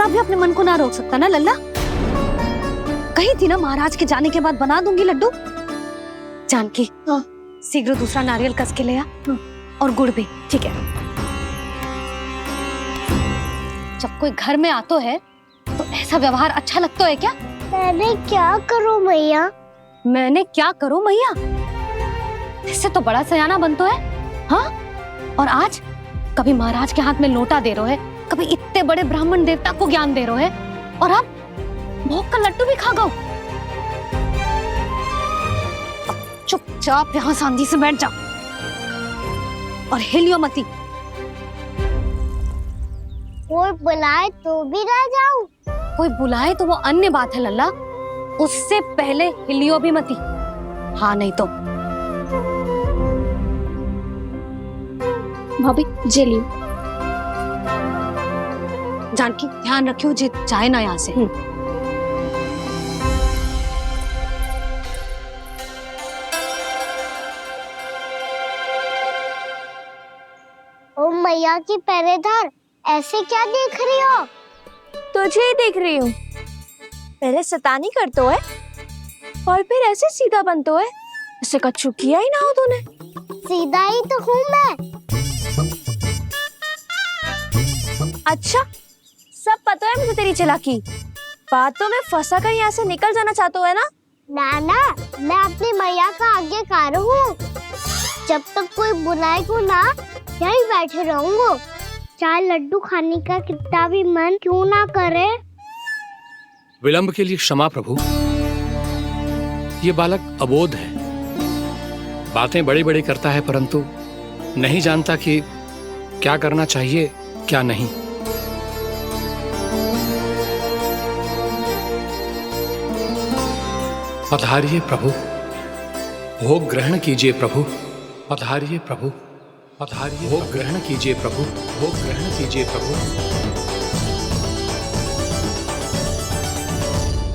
देवता भी अपने मन को ना रोक सकता ना लल्ला। कही थी ना महाराज के जाने के बाद बना दूंगी लड्डू। जानकी शीघ्र दूसरा नारियल कस के ले आ और गुड़ भी। ठीक है। जब कोई घर में आतो है तो ऐसा व्यवहार अच्छा लगता है क्या? मैंने क्या करूं मैया? मैंने क्या करूं मैया? इससे तो बड़ा सयाना बनतो है। हाँ, और आज कभी महाराज के हाथ में लोटा दे रहे है, कभी इतने बड़े ब्राह्मण देवता को ज्ञान दे रहे है, और अब भोग का लड्डू भी खा गो। चुपचाप यहाँ सांधी से बैठ जाओ और हिलियो मती। कोई बुलाए तो भी ना जाऊं? कोई बुलाए तो वो अन्य बात है लल्ला, उससे पहले हिलियो भी मती। हाँ नहीं तो। भाभी जे लियो। जानकी ध्यान रखियो जे जाए ना यहाँ से। ओ मैया की पहरेदार, ऐसे क्या देख रही हो? तुझे ही देख रही हूँ। पहले शैतानी करतो है और फिर ऐसे सीधा बनतो है। ऐसे कछु किया ही ना हो तूने। सीधा ही तो हूँ मैं। अच्छा, सब पता है मुझे तेरी चालाकी। बातों में फंसा कर यहाँ से निकल जाना चाहते हो है ना? नाना, मैं अपनी मैया का आज्ञाकार हूँ। जब तक कोई बुलाएगा ना, यहीं बैठे रहूंगा। चाहे लड्डू खाने का कितना भी मन क्यों ना करे। विलंब के लिए क्षमा प्रभु। ये बालक अबोध है, बातें बड़ी बड़ी करता है परंतु नहीं जानता कि क्या करना चाहिए क्या नहीं। पधारिए प्रभु, भोग ग्रहण कीजिए प्रभु। पधारिए प्रभु, पधारिए। भोग ग्रहण कीजिए प्रभु, भोग ग्रहण कीजिए प्रभु।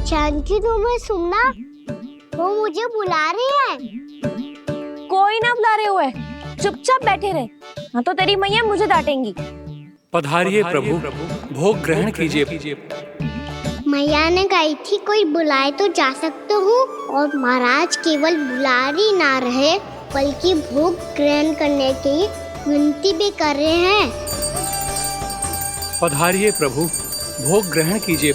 जानकी, तुम्हें सुनना? वो मुझे बुला रही है। कोई ना बुला रहे हुए, चुपचाप बैठे रहे। हाँ तो तेरी मैया मुझे डांटेंगी। पधारिए प्रभु, भोग ग्रहण कीजिए। मैया ने कही थी कोई बुलाए तो जा सकते हूँ, और महाराज केवल बुला ही ना रहे बल्कि भोग ग्रहण करने की विनती भी कर रहे हैं। पधारिए प्रभु, भोग ग्रहण कीजिए।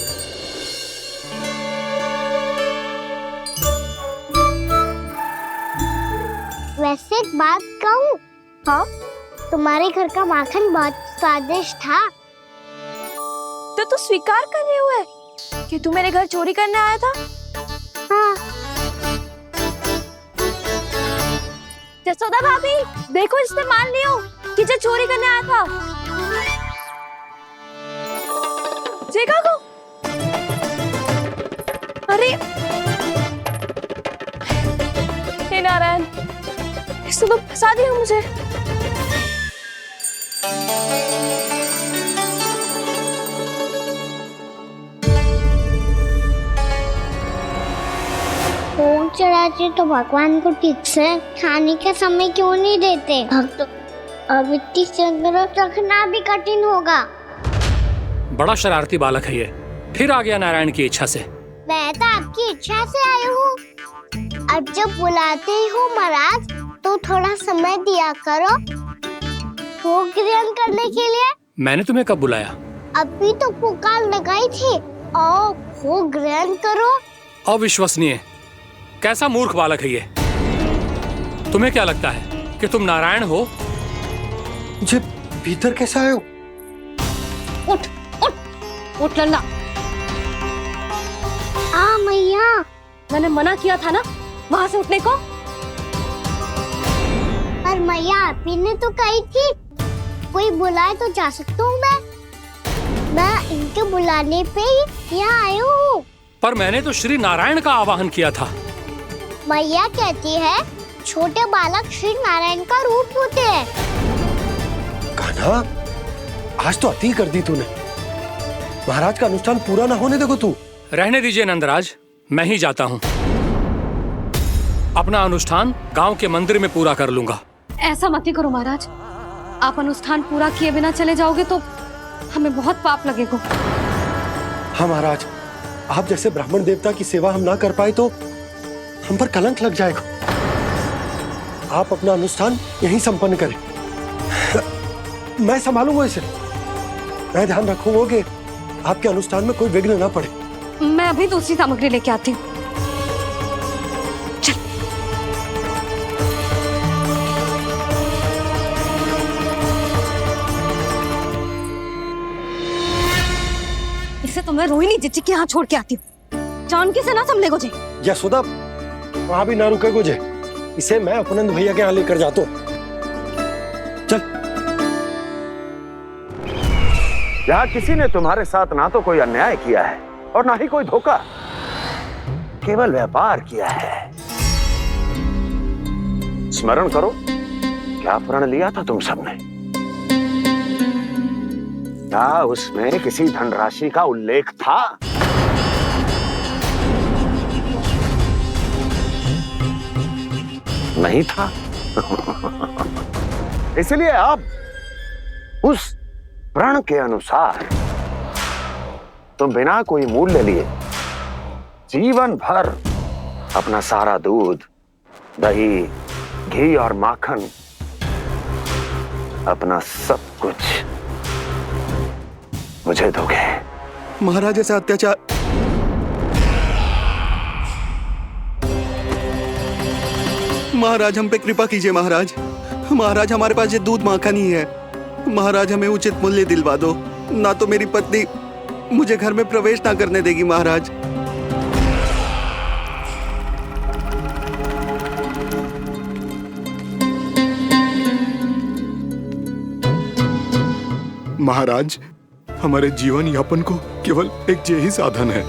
वैसे एक बात कहूँ? हाँ? तुम्हारे घर का माखन बहुत स्वादिष्ट था। तो तू स्वीकार कर रहे हुए कि तू मेरे घर चोरी करने आया था? हाँ। जसोदा भाभी, देखो इसने मान लियो कि जो चोरी करने आया था। देखा को? अरे हे नारायण, इसने तो फंसा दिया मुझे। भोग चढ़ाते तो भगवान को ठीक से खाने का समय क्यों नहीं देते? भक्त अब इतनी संग्रह रखना भी कठिन होगा। बड़ा शरारती बालक है ये, फिर आ गया नारायण की इच्छा से। मैं तो आपकी इच्छा से आई हूँ। अब जब बुलाते ही हो महाराज तो थोड़ा समय दिया करो भोग ग्रहण करने के लिए। मैंने तुम्हें कब बुलाया? अभी तो पुकार लगाई थी, आओ भोग ग्रहण करो। अविश्वसनीय, कैसा मूर्ख बालक है ये। तुम्हें क्या लगता है कि तुम नारायण हो? मुझे भीतर कैसा आए हो? उठ उठ उठ लल्ला। मैया, मैंने मना किया था ना वहां से उठने को। पर मैया आपी ने तो कही थी कोई बुलाए तो जा सकता हूँ। मैं इनके बुलाने पे ही यहाँ आई हूँ। पर मैंने तो श्री नारायण का आवाहन किया था। मैया कहती है छोटे बालक श्री नारायण का रूप होते हैं। कान्हा, आज तो अति कर दी तूने। महाराज का अनुष्ठान पूरा ना होने देखो तू। रहने दीजिए नंदराज, मैं ही जाता हूँ। अपना अनुष्ठान गांव के मंदिर में पूरा कर लूंगा। ऐसा मत ही करो महाराज, आप अनुष्ठान पूरा किए बिना चले जाओगे तो हमें बहुत पाप लगेगा। हाँ महाराज, आप जैसे ब्राह्मण देवता की सेवा हम ना कर पाए तो हम पर कलंक लग जाएगा। आप अपना अनुष्ठान यहीं संपन्न करें, मैं संभालूंगा इसे। मैं ध्यान रखूंगा कि आपके अनुष्ठान में कोई विघ्न ना पड़े। मैं अभी दूसरी सामग्री लेके आती हूँ। इसे तो मैं रोहिणी जीजी के यहाँ छोड़ के आती हूँ। जानकी से ना संभले गुजे। यशोदा, वहां भी ना रुके गुजे। इसे मैं अपनंद भैया के यहाँ लेकर जाता हूँ। चल। यहाँ किसी ने तुम्हारे साथ ना तो कोई अन्याय किया है और ना ही कोई धोखा, केवल व्यापार किया है। स्मरण करो, क्या प्रण लिया था तुम सबने? क्या उसमें किसी धनराशि का उल्लेख था? नहीं था। इसलिए अब उस प्रण के अनुसार तुम बिना कोई मूल्य लिए जीवन भर अपना सारा दूध, दही, घी और माखन, अपना सब कुछ मुझे दोगे। महाराज ऐसा अत्याचार। महाराज हम पे कृपा कीजिए महाराज। महाराज हमारे पास ये दूध माखन ही है। महाराज हमें उचित मूल्य दिलवा दो, ना तो मेरी पत्नी मुझे घर में प्रवेश ना करने देगी महाराज। महाराज, हमारे जीवन यापन को केवल एक यही साधन है।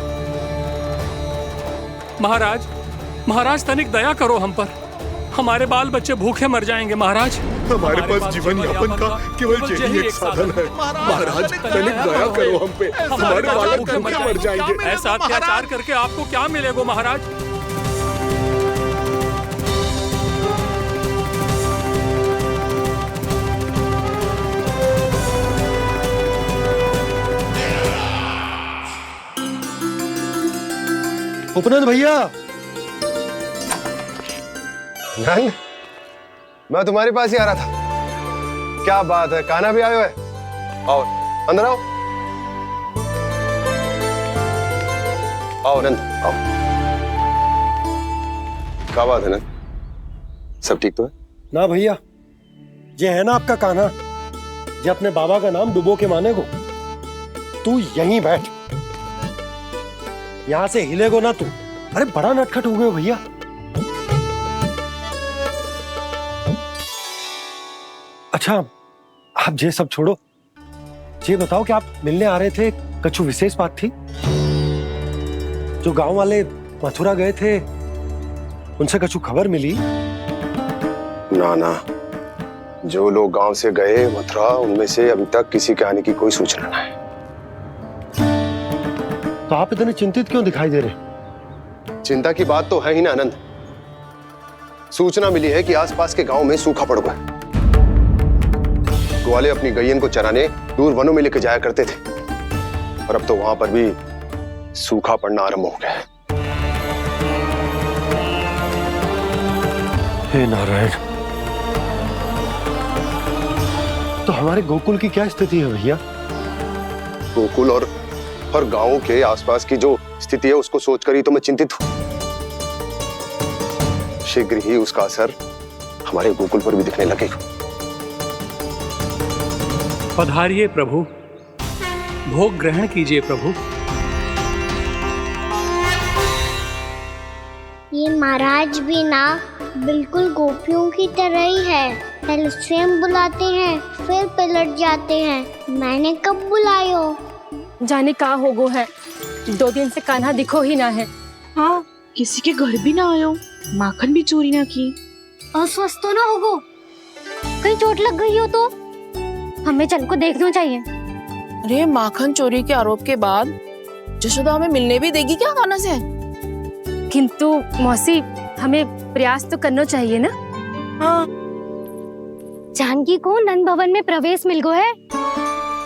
महाराज, महाराज तनिक दया करो हम पर। हमारे बाल बच्चे भूखे मर जाएंगे महाराज। हमारे पास जीवन यापन का केवल यही एक साधन है। महाराज तनिक दया करो हम पे, हमारे बालक भूखे मर जाएंगे। ऐसा अत्याचार करके आपको क्या मिलेगा महाराज? उपनंद भैया। नंद, मैं तुम्हारे पास ही आ रहा था। क्या बात है, कान्हा भी आयो है? आओ अंदर आओ। आओ नंद आओ। क्या बात है नंद, सब ठीक तो है? ना भैया, ये है ना आपका कान्हा, ये अपने बाबा का नाम डुबो के माने को। तू यहीं बैठ, यहां से हिलेगो ना तू। अरे बड़ा नटखट हो गए हो भैया। अच्छा, आप ये सब छोड़ो, ये बताओ कि आप मिलने आ रहे थे, कछु विशेष बात थी? जो गांव वाले मथुरा गए थे, उनसे कछु खबर मिली? ना ना, जो लोग गांव से गए मथुरा, उनमें से अभी तक किसी के आने की कोई सूचना नहीं। तो आप इतने चिंतित क्यों दिखाई दे रहे? चिंता की बात तो है ही ना आनंद। सूचना मिली है कि आसपास के गांव में सूखा पड़ गया। ग्वाले अपनी गैयन को चराने दूर वनों में लेकर जाया करते थे, और अब तो वहां पर भी सूखा पड़ना आरंभ हो गया है। हे नारायण, तो हमारे गोकुल की क्या स्थिति है भैया? गोकुल और गांवों के आसपास की जो स्थिति है उसको सोचकर ही तो मैं चिंतित हूं। शीघ्र ही उसका असर हमारे गोकुल पर भी दिखने लगेगा। पधारिए प्रभु, भोग ग्रहण कीजिए प्रभु। ये महाराज भी ना बिल्कुल गोपियों की तरह ही है। पहले स्वयं बुलाते हैं, फिर पलट जाते हैं। मैंने कब बुलायो? जाने का होगो है, 2 दिन से कान्हा दिखो ही ना है। हाँ, किसी के घर भी ना आयो, माखन भी चोरी ना की। अस्वस्थ तो ना होगो, कहीं चोट लग गई हो तो? हमें चल को देखना चाहिए। अरे माखन चोरी के आरोप के बाद जशोदा हमें मिलने भी देगी क्या कान्हा से? किंतु मौसी, हमें प्रयास तो करना चाहिए ना। हाँ, जानकी को नंद भवन में प्रवेश मिल गो है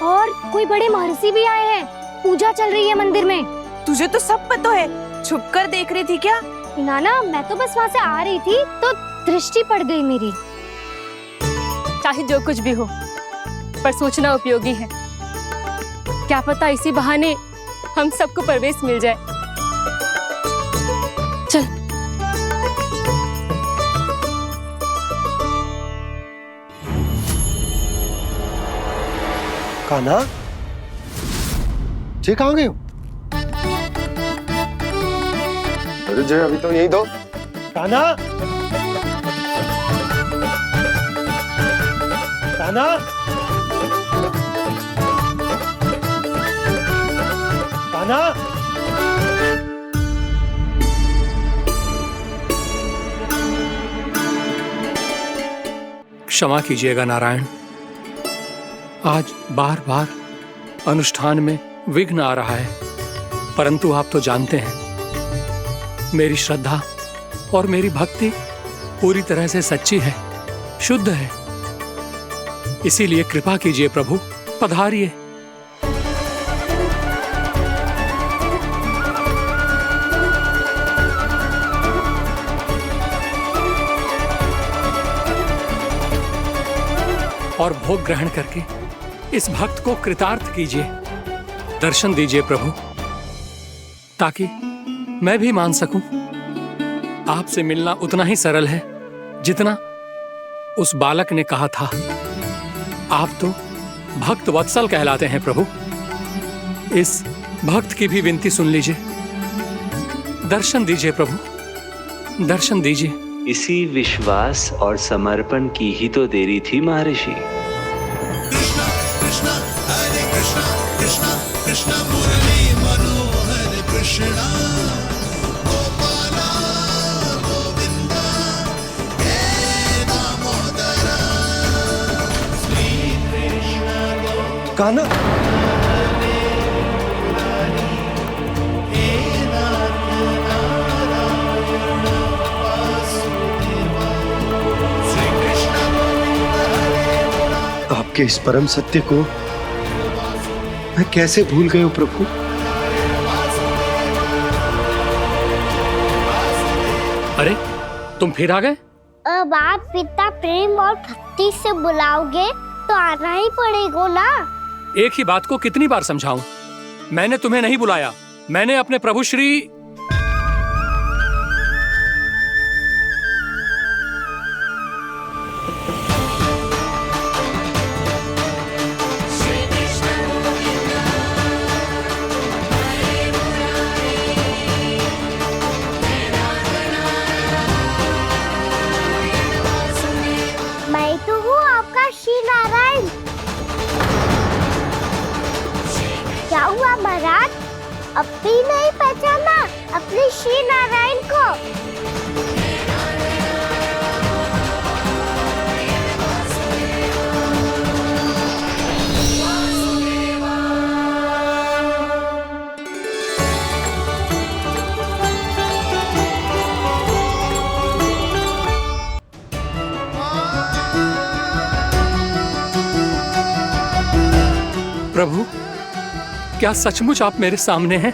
और कोई बड़े महर्षि भी आए हैं। पूजा चल रही है मंदिर में। तुझे तो सब पता है, छुप कर देख रही थी क्या? नाना मैं तो बस वहाँ से आ रही थी तो दृष्टि पड़ गई मेरी। चाहे जो कुछ भी हो, पर सोचना उपयोगी है। क्या पता इसी बहाने हम सबको प्रवेश मिल जाए। चल। कान्हा, जे कहाँ गए हो? अरे जय, अभी तो यही दो। कान्हा, कान्हा, कान्हा। क्षमा कीजिएगा नारायण, आज बार बार अनुष्ठान में विघ्न आ रहा है, परंतु आप तो जानते हैं मेरी श्रद्धा और मेरी भक्ति पूरी तरह से सच्ची है, शुद्ध है। इसीलिए कृपा कीजिए प्रभु, पधारिए। और भोग ग्रहण करके इस भक्त को कृतार्थ कीजिए। दर्शन दीजिए प्रभु, ताकि मैं भी मान सकूं। आपसे मिलना उतना ही सरल है जितना उस बालक ने कहा था। आप तो भक्त वत्सल कहलाते हैं प्रभु। इस भक्त की भी विनती सुन लीजिए। दर्शन दीजिए प्रभु, दर्शन दीजिए। इसी विश्वास और समर्पण की ही तो देरी थी महर्षि। कृष्णा कृष्णा हरे कृष्णा, कृष्णा कृष्णा मुरली मनोहर कृष्णा, गोपाला गोविंदा हे दामोदरा, श्री कृष्ण कान्हा, आपके इस परम सत्य को मैं कैसे भूल गया हूं प्रभु। अरे तुम फिर आ गए? अब आप इतना प्रेम और भक्ति से बुलाओगे तो आना ही पड़ेगा ना। एक ही बात को कितनी बार समझाऊं? मैंने तुम्हें नहीं बुलाया, मैंने अपने प्रभु श्री मैं तो हूँ आपका श्री नारायण। क्या हुआ महाराज, अब भी नहीं पहचाना अपने श्री नारायण को? प्रभु, क्या सचमुच आप मेरे सामने हैं?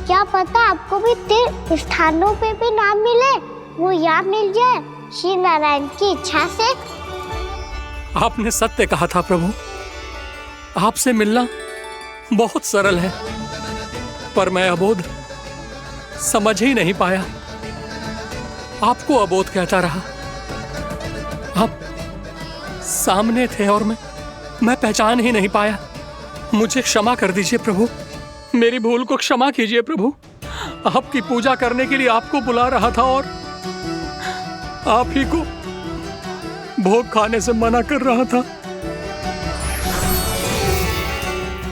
क्या पता आपको भी तीर्थ स्थानों पे भी नाम मिले, वो यहाँ मिल जाए श्री नारायण की इच्छा से। आपने सत्य कहा था प्रभु, आपसे मिलना बहुत सरल है, पर मैं अबोध समझ ही नहीं पाया। आपको अबोध कहता रहा। आप सामने थे और मैं पहचान ही नहीं पाया। मुझे क्षमा कर दीजिए प्रभु, मेरी भूल को क्षमा कीजिए प्रभु। आपकी पूजा करने के लिए आपको बुला रहा था और आप ही को भोग खाने से मना कर रहा था।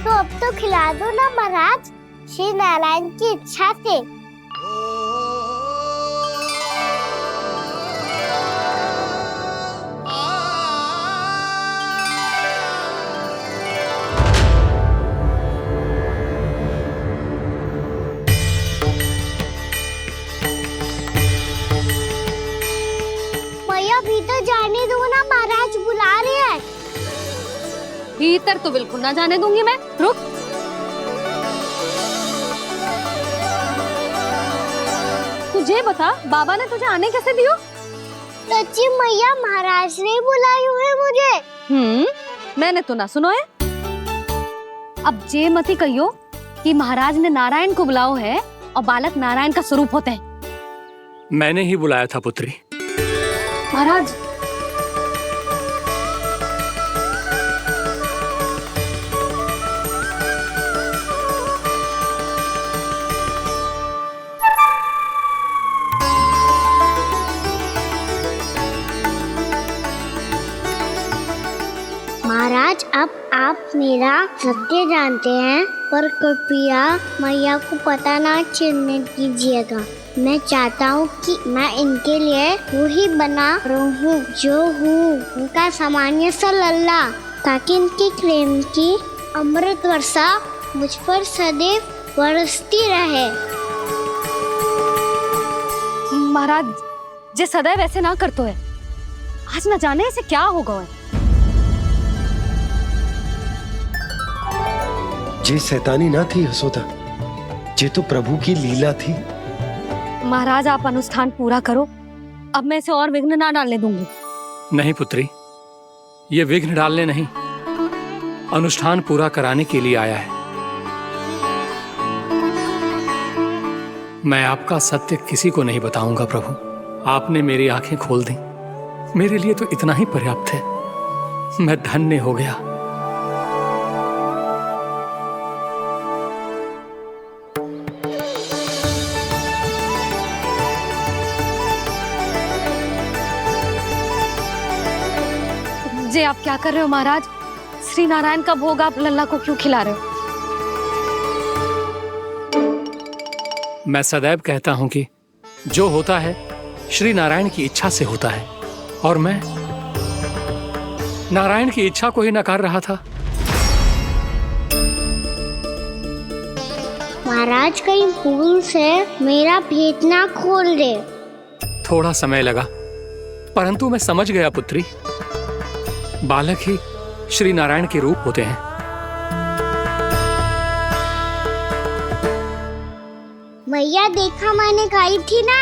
तो अब तो खिला दो ना महाराज, श्री नारायण की इच्छा से। भीतर जाने दो ना, महाराज बुला रहे हैं। भीतर तो बिल्कुल ना जाने दूंगी मैं। रुक, मुझे बता, बाबा ने तुझे आने कैसे दियो? सच्ची मैया, महाराज ने बुलाई हुए मुझे। मैंने तो ना सुनो है। अब जे मती कहियो कि महाराज ने नारायण को बुलाओ है और बालक नारायण का स्वरूप होते हैं। मैंने ही बुलाया था पुत्री। महाराज, महाराज, अब आप मेरा सत्य जानते हैं, पर कृपया मैया को पता ना चलने दीजिएगा। मैं चाहता हूँ कि मैं इनके लिए वही बना रहूँ जो हूँ, उनका सामान्य सा लल्ला, ताकि इनके प्रेम की अमृत वर्षा मुझ पर सदैव बरसती रहे। महाराज, जे सदैव ऐसे ना करतो है, आज न जाने इसे क्या होगा है। जे शैतानी ना थी यशोदा, जे तो प्रभु की लीला थी। महाराज, आप अनुष्ठान पूरा करो, अब मैं इसे और विघ्न ना डालने दूंगी। नहीं पुत्री, ये विघ्न डालने नहीं, अनुष्ठान पूरा कराने के लिए आया है। मैं आपका सत्य किसी को नहीं बताऊंगा प्रभु। आपने मेरी आंखें खोल दी, मेरे लिए तो इतना ही पर्याप्त है। मैं धन्य हो गया। जे आप क्या कर रहे हो महाराज? श्री नारायण का भोग आप लल्ला को क्यों खिला रहे हो? मैं सदैव कहता हूं कि जो होता है श्री नारायण की इच्छा से होता है, और मैं नारायण की इच्छा को ही नकार रहा था। महाराज, कहीं भूल से मेरा भेद ना खोल दे। थोड़ा समय लगा, परंतु मैं समझ गया पुत्री। बालक ही श्री नारायण के रूप होते हैं। मैया, देखा मैंने कही थी ना।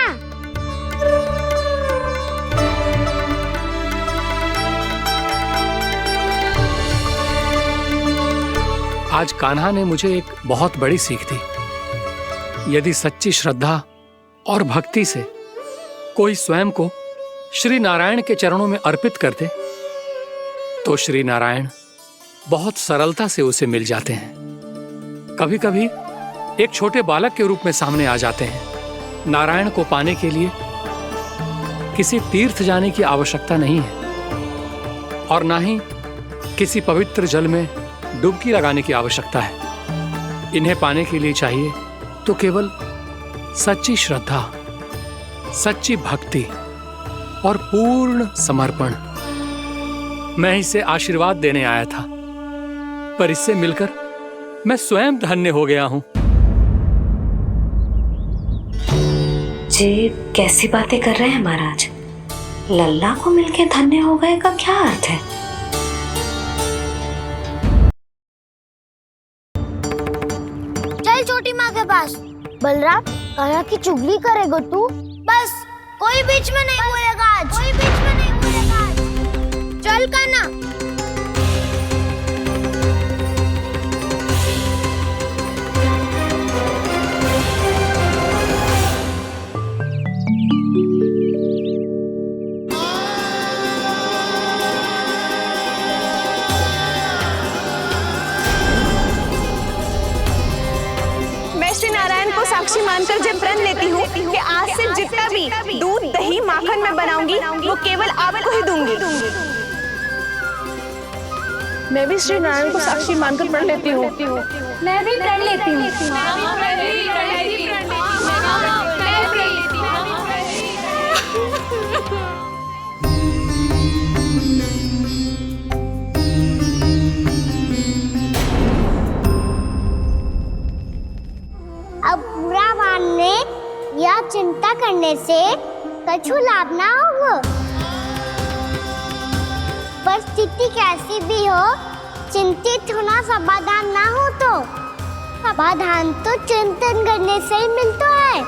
आज कान्हा ने मुझे एक बहुत बड़ी सीख दी। यदि सच्ची श्रद्धा और भक्ति से कोई स्वयं को श्री नारायण के चरणों में अर्पित कर दे, तो श्री नारायण बहुत सरलता से उसे मिल जाते हैं। कभी कभी एक छोटे बालक के रूप में सामने आ जाते हैं। नारायण को पाने के लिए किसी तीर्थ जाने की आवश्यकता नहीं है, और ना ही किसी पवित्र जल में डुबकी लगाने की आवश्यकता है। इन्हें पाने के लिए चाहिए तो केवल सच्ची श्रद्धा, सच्ची भक्ति और पूर्ण समर्पण। मैं इसे आशीर्वाद देने आया था, पर इससे मिलकर मैं स्वयं धन्य हो गया हूं। जी कैसी बातें कर रहे हैं महाराज? लल्ला को मिलके धन्य हो गए का क्या अर्थ है? चल छोटी माँ के पास। बलराम, कान्हा की चुगली करेगा तू? बस, कोई बीच में नहीं बोलेगा आज। कोई बीच में नहीं बोलेगा आज। चल कान्हा। मैं श्री नारायण को साक्षी मानकर जब प्रण लेती हूँ कि आज से जितना भी दूध, दही, माखन मैं बनाऊंगी वो केवल आपको ही दूंगी। मैं भी श्री नारायण को साक्षी मानकर प्रण लेती हूँ। मैं भी प्रण लेती हूँ। अब बुरा मानने या चिंता करने से कछु लाभ ना होगा। परिस्थिति कैसी भी हो, चिंतित होना समाधान ना हो, तो समाधान तो चिंतन करने से ही मिलता है।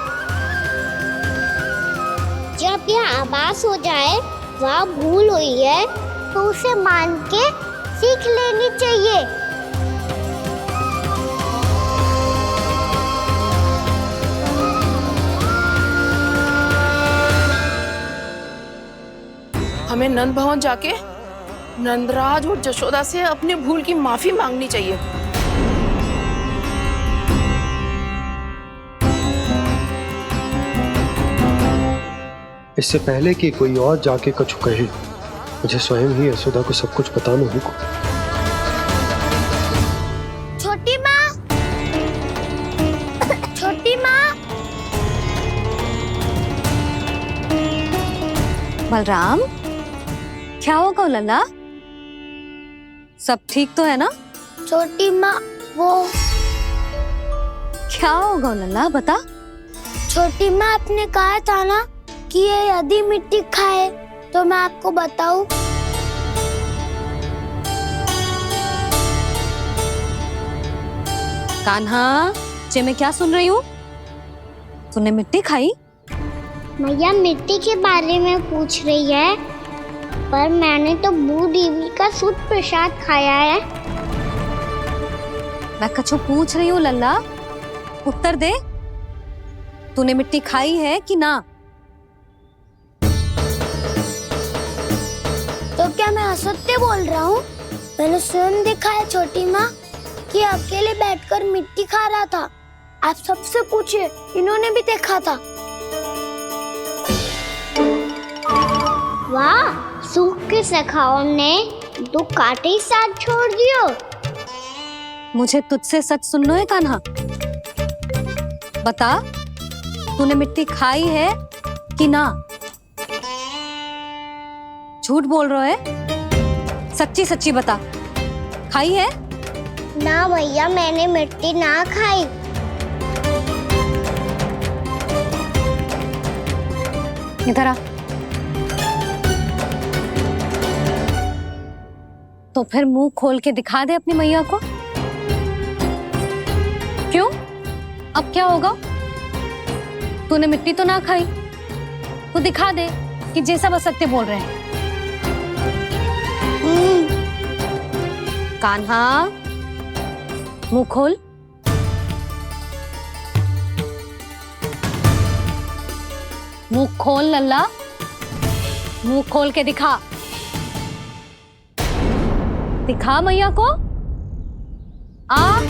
जब यह आभास हो जाए वह भूल हुई है तो उसे मान के सीख लेनी चाहिए। हमें नंद भवन जाके नंदराज और जशोदा से अपनी भूल की माफी मांगनी चाहिए। इससे पहले कि कोई और जाके कछु कहे, मुझे स्वयं ही यशोदा को सब कुछ बताना होगा। छोटी माँ, छोटी माँ। बलराम, क्या होगा लल्ला? सब ठीक तो है ना? छोटी माँ, वो क्या होगा लल्ला, बता। छोटी माँ, आपने कहा था ना कि ये यदि मिट्टी खाए तो मैं आपको बताऊं। कान्हा, जे मैं क्या सुन रही हूँ? तूने मिट्टी खाई? मैया मिट्टी के बारे में पूछ रही है, पर मैंने तो बूढ़ी देवी का शुद्ध प्रसाद खाया है। मैं कछु पूछ रही हूँ लल्ला, उत्तर दे। तूने मिट्टी खाई है कि ना? तो क्या मैं असत्य बोल रहा हूँ? मैंने स्वयं देखा है छोटी माँ कि अकेले बैठकर मिट्टी खा रहा था। आप सबसे पूछिए, इन्होंने भी देखा था। वाह, सूख के सखाओं ने दो कांटे ही साथ छोड़ दियो। मुझे तुझसे सच सुनना है कान्हा। बता, तूने मिट्टी खाई है कि ना? झूठ बोल रहा है, सच्ची सच्ची बता, खाई है? ना भैया, मैंने मिट्टी ना खाई। इधर आ। तो फिर मुंह खोल के दिखा दे अपनी मैया को। क्यों? अब क्या होगा? तूने मिट्टी तो ना खाई, तो दिखा दे कि जैसा बस सत्य बोल रहे हैं। कान्हा, मुंह खोल। मुंह खोल लल्ला, मुंह खोल के दिखा। दिखा मैया को। आ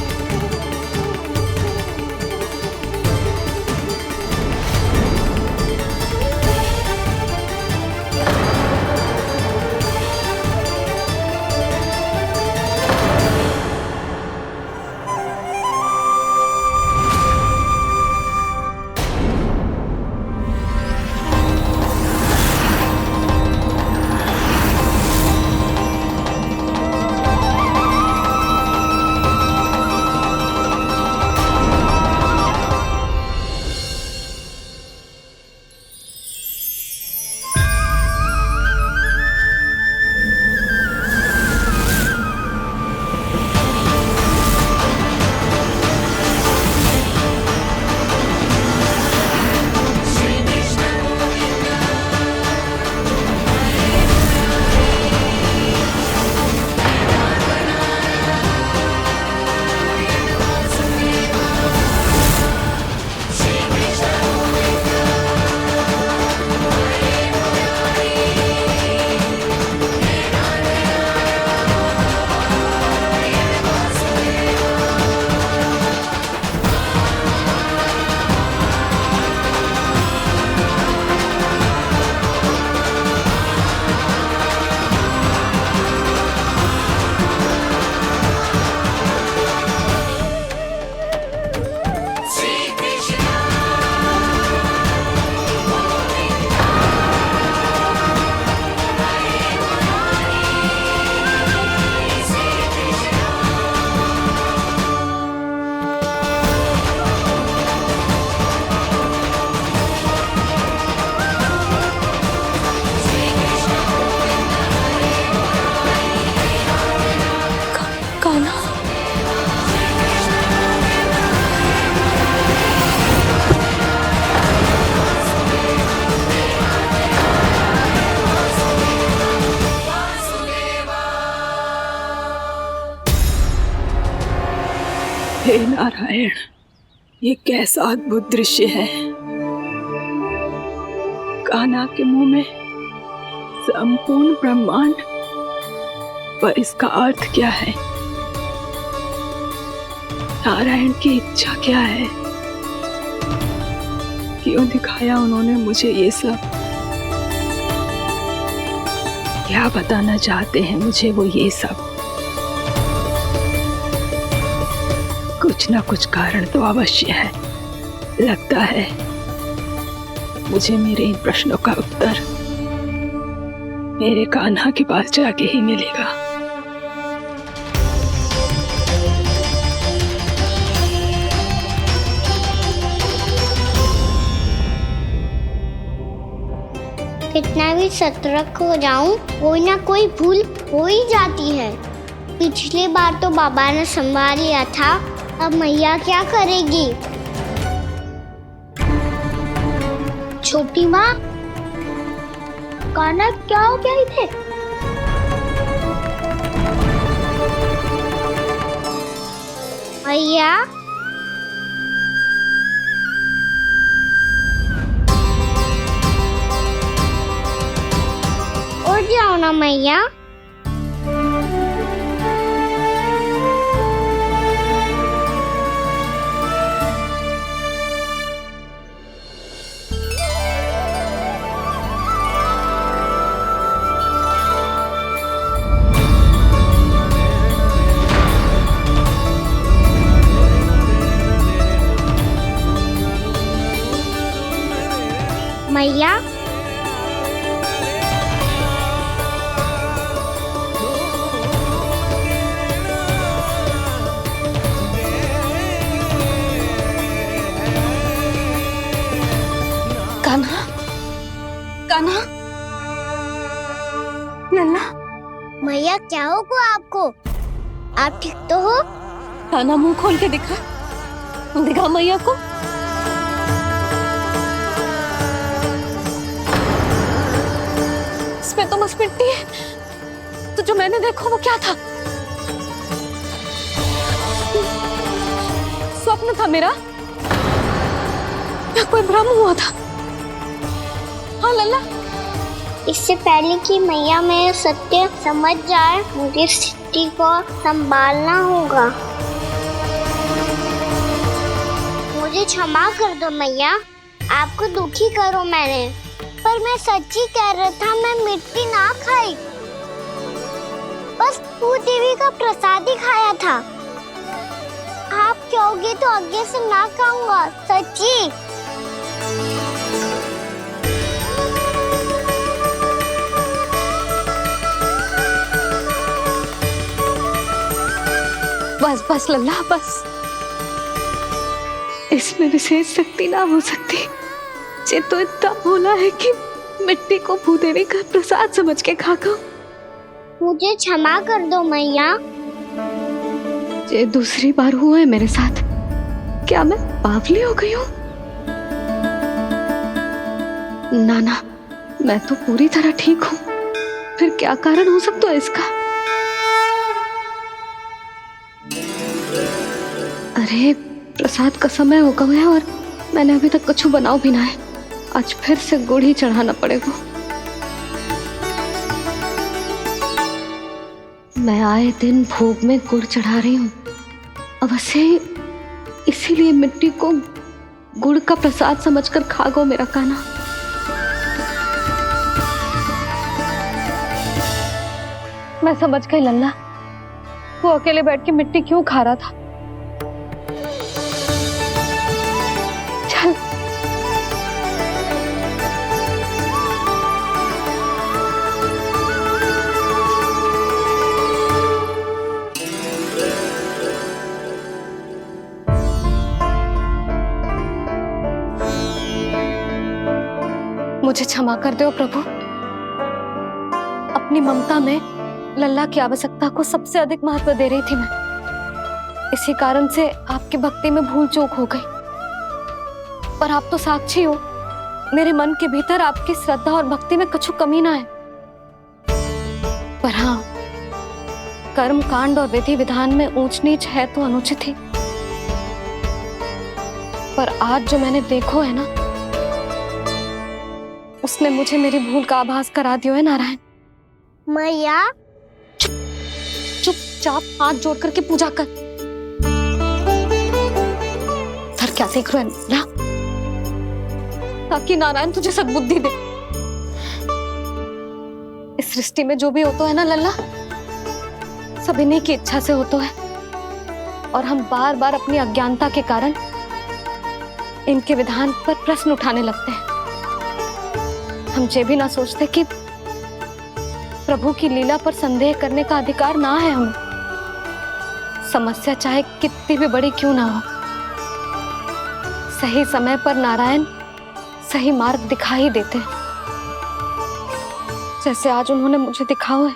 हे नारायण, ये कैसा अद्भुत दृश्य है। कान्हा के मुंह में संपूर्ण ब्रह्मांड, पर इसका अर्थ क्या है? नारायण की इच्छा क्या है? क्यों दिखाया उन्होंने मुझे ये सब? क्या बताना चाहते हैं मुझे वो ये सब? कुछ ना कुछ कारण तो अवश्य है। लगता है मुझे मेरे इन प्रश्नों का उत्तर मेरे कान्हा के पास जाके ही मिलेगा। कितना भी सतर्क हो जाऊं, कोई ना कोई भूल हो ही जाती है। पिछली बार तो बाबा ने संभाल लिया था, अब मैया क्या करेगी? छोटी माँ, कान्हा क्या हो गया इधर? मैया, उठ जाओ ना मैया। मैया, कान्हा, कान्हा, लल्ला। मैया क्या होगा आपको? आप ठीक तो हो? कान्हा, मुंह खोल के दिखा, दिखा मैया को। इसमें तो बस मिट्टी है, तो जो मैंने देखा वो क्या था? स्वप्न था मेरा या कोई भ्रम हुआ था? हाँ लल्ला, इससे पहले कि मैया मेरे सत्य समझ जाए, मुझे स्थिति को संभालना होगा। मुझे क्षमा कर दो मैया, आपको दुखी करो मैंने, पर मैं सच्ची कह रहा था। मैं मिट्टी ना खाई, बस तू देवी का प्रसाद ही खाया था। आप कहोगे तो आगे से ना खाऊंगा, सच्ची। बस बस लल्ला, बस। इसमें विशेष शक्ति ना हो सकती। ये तो इतना भोला है कि मिट्टी को भूदेवी का प्रसाद समझ के खा गो। मुझे क्षमा कर दो मैया। ये दूसरी बार हुआ है मेरे साथ। क्या मैं बावली हो गई हूँ? ना, मैं तो पूरी तरह ठीक हूँ। फिर क्या कारण हो सकता है इसका? अरे, प्रसाद का समय हो गया है और मैंने अभी तक कुछ बनाओ भी ना है। आज फिर से गुड़ ही चढ़ाना पड़ेगा। मैं आए दिन भोग में गुड़ चढ़ा रही हूँ, अवश्य इसीलिए मिट्टी को गुड़ का प्रसाद समझकर खा गो मेरा कान्हा। मैं समझ गई लल्ला, वो अकेले बैठ के मिट्टी क्यों खा रहा था। चल, मुझे क्षमा कर दो प्रभु। अपनी ममता में लल्ला की आवश्यकता को सबसे अधिक महत्व दे रही थी मैं। इसी कारण से आपकी भक्ति में भूल चूक हो गई। पर आप तो साक्षी हो, मेरे मन के भीतर आपकी श्रद्धा और भक्ति में कुछ कमी ना है। पर हाँ, कर्म कांड और विधि विधान में ऊंच नीच है तो अनुचित ही। पर आज जो मैंने देखो है ना, उसने मुझे मेरी भूल का आभास करा दिया है नारायण। मैया चुपचाप हाथ जोड़ करके पूजा कर। सर क्या देख रहे हैं ना? ताकि नारायण तुझे सद्बुद्धि दे। इस सृष्टि में जो भी होता है ना लल्ला, सब इन्हीं की इच्छा से होता है। और हम बार बार अपनी अज्ञानता के कारण इनके विधान पर प्रश्न उठाने लगते हैं। हम ये भी ना सोचते कि प्रभु की लीला पर संदेह करने का अधिकार ना है हमें। समस्या चाहे कितनी भी बड़ी क्यों ना हो, सही समय पर नारायण सही मार्ग दिखा ही देते हैं, जैसे आज उन्होंने मुझे दिखाओ है।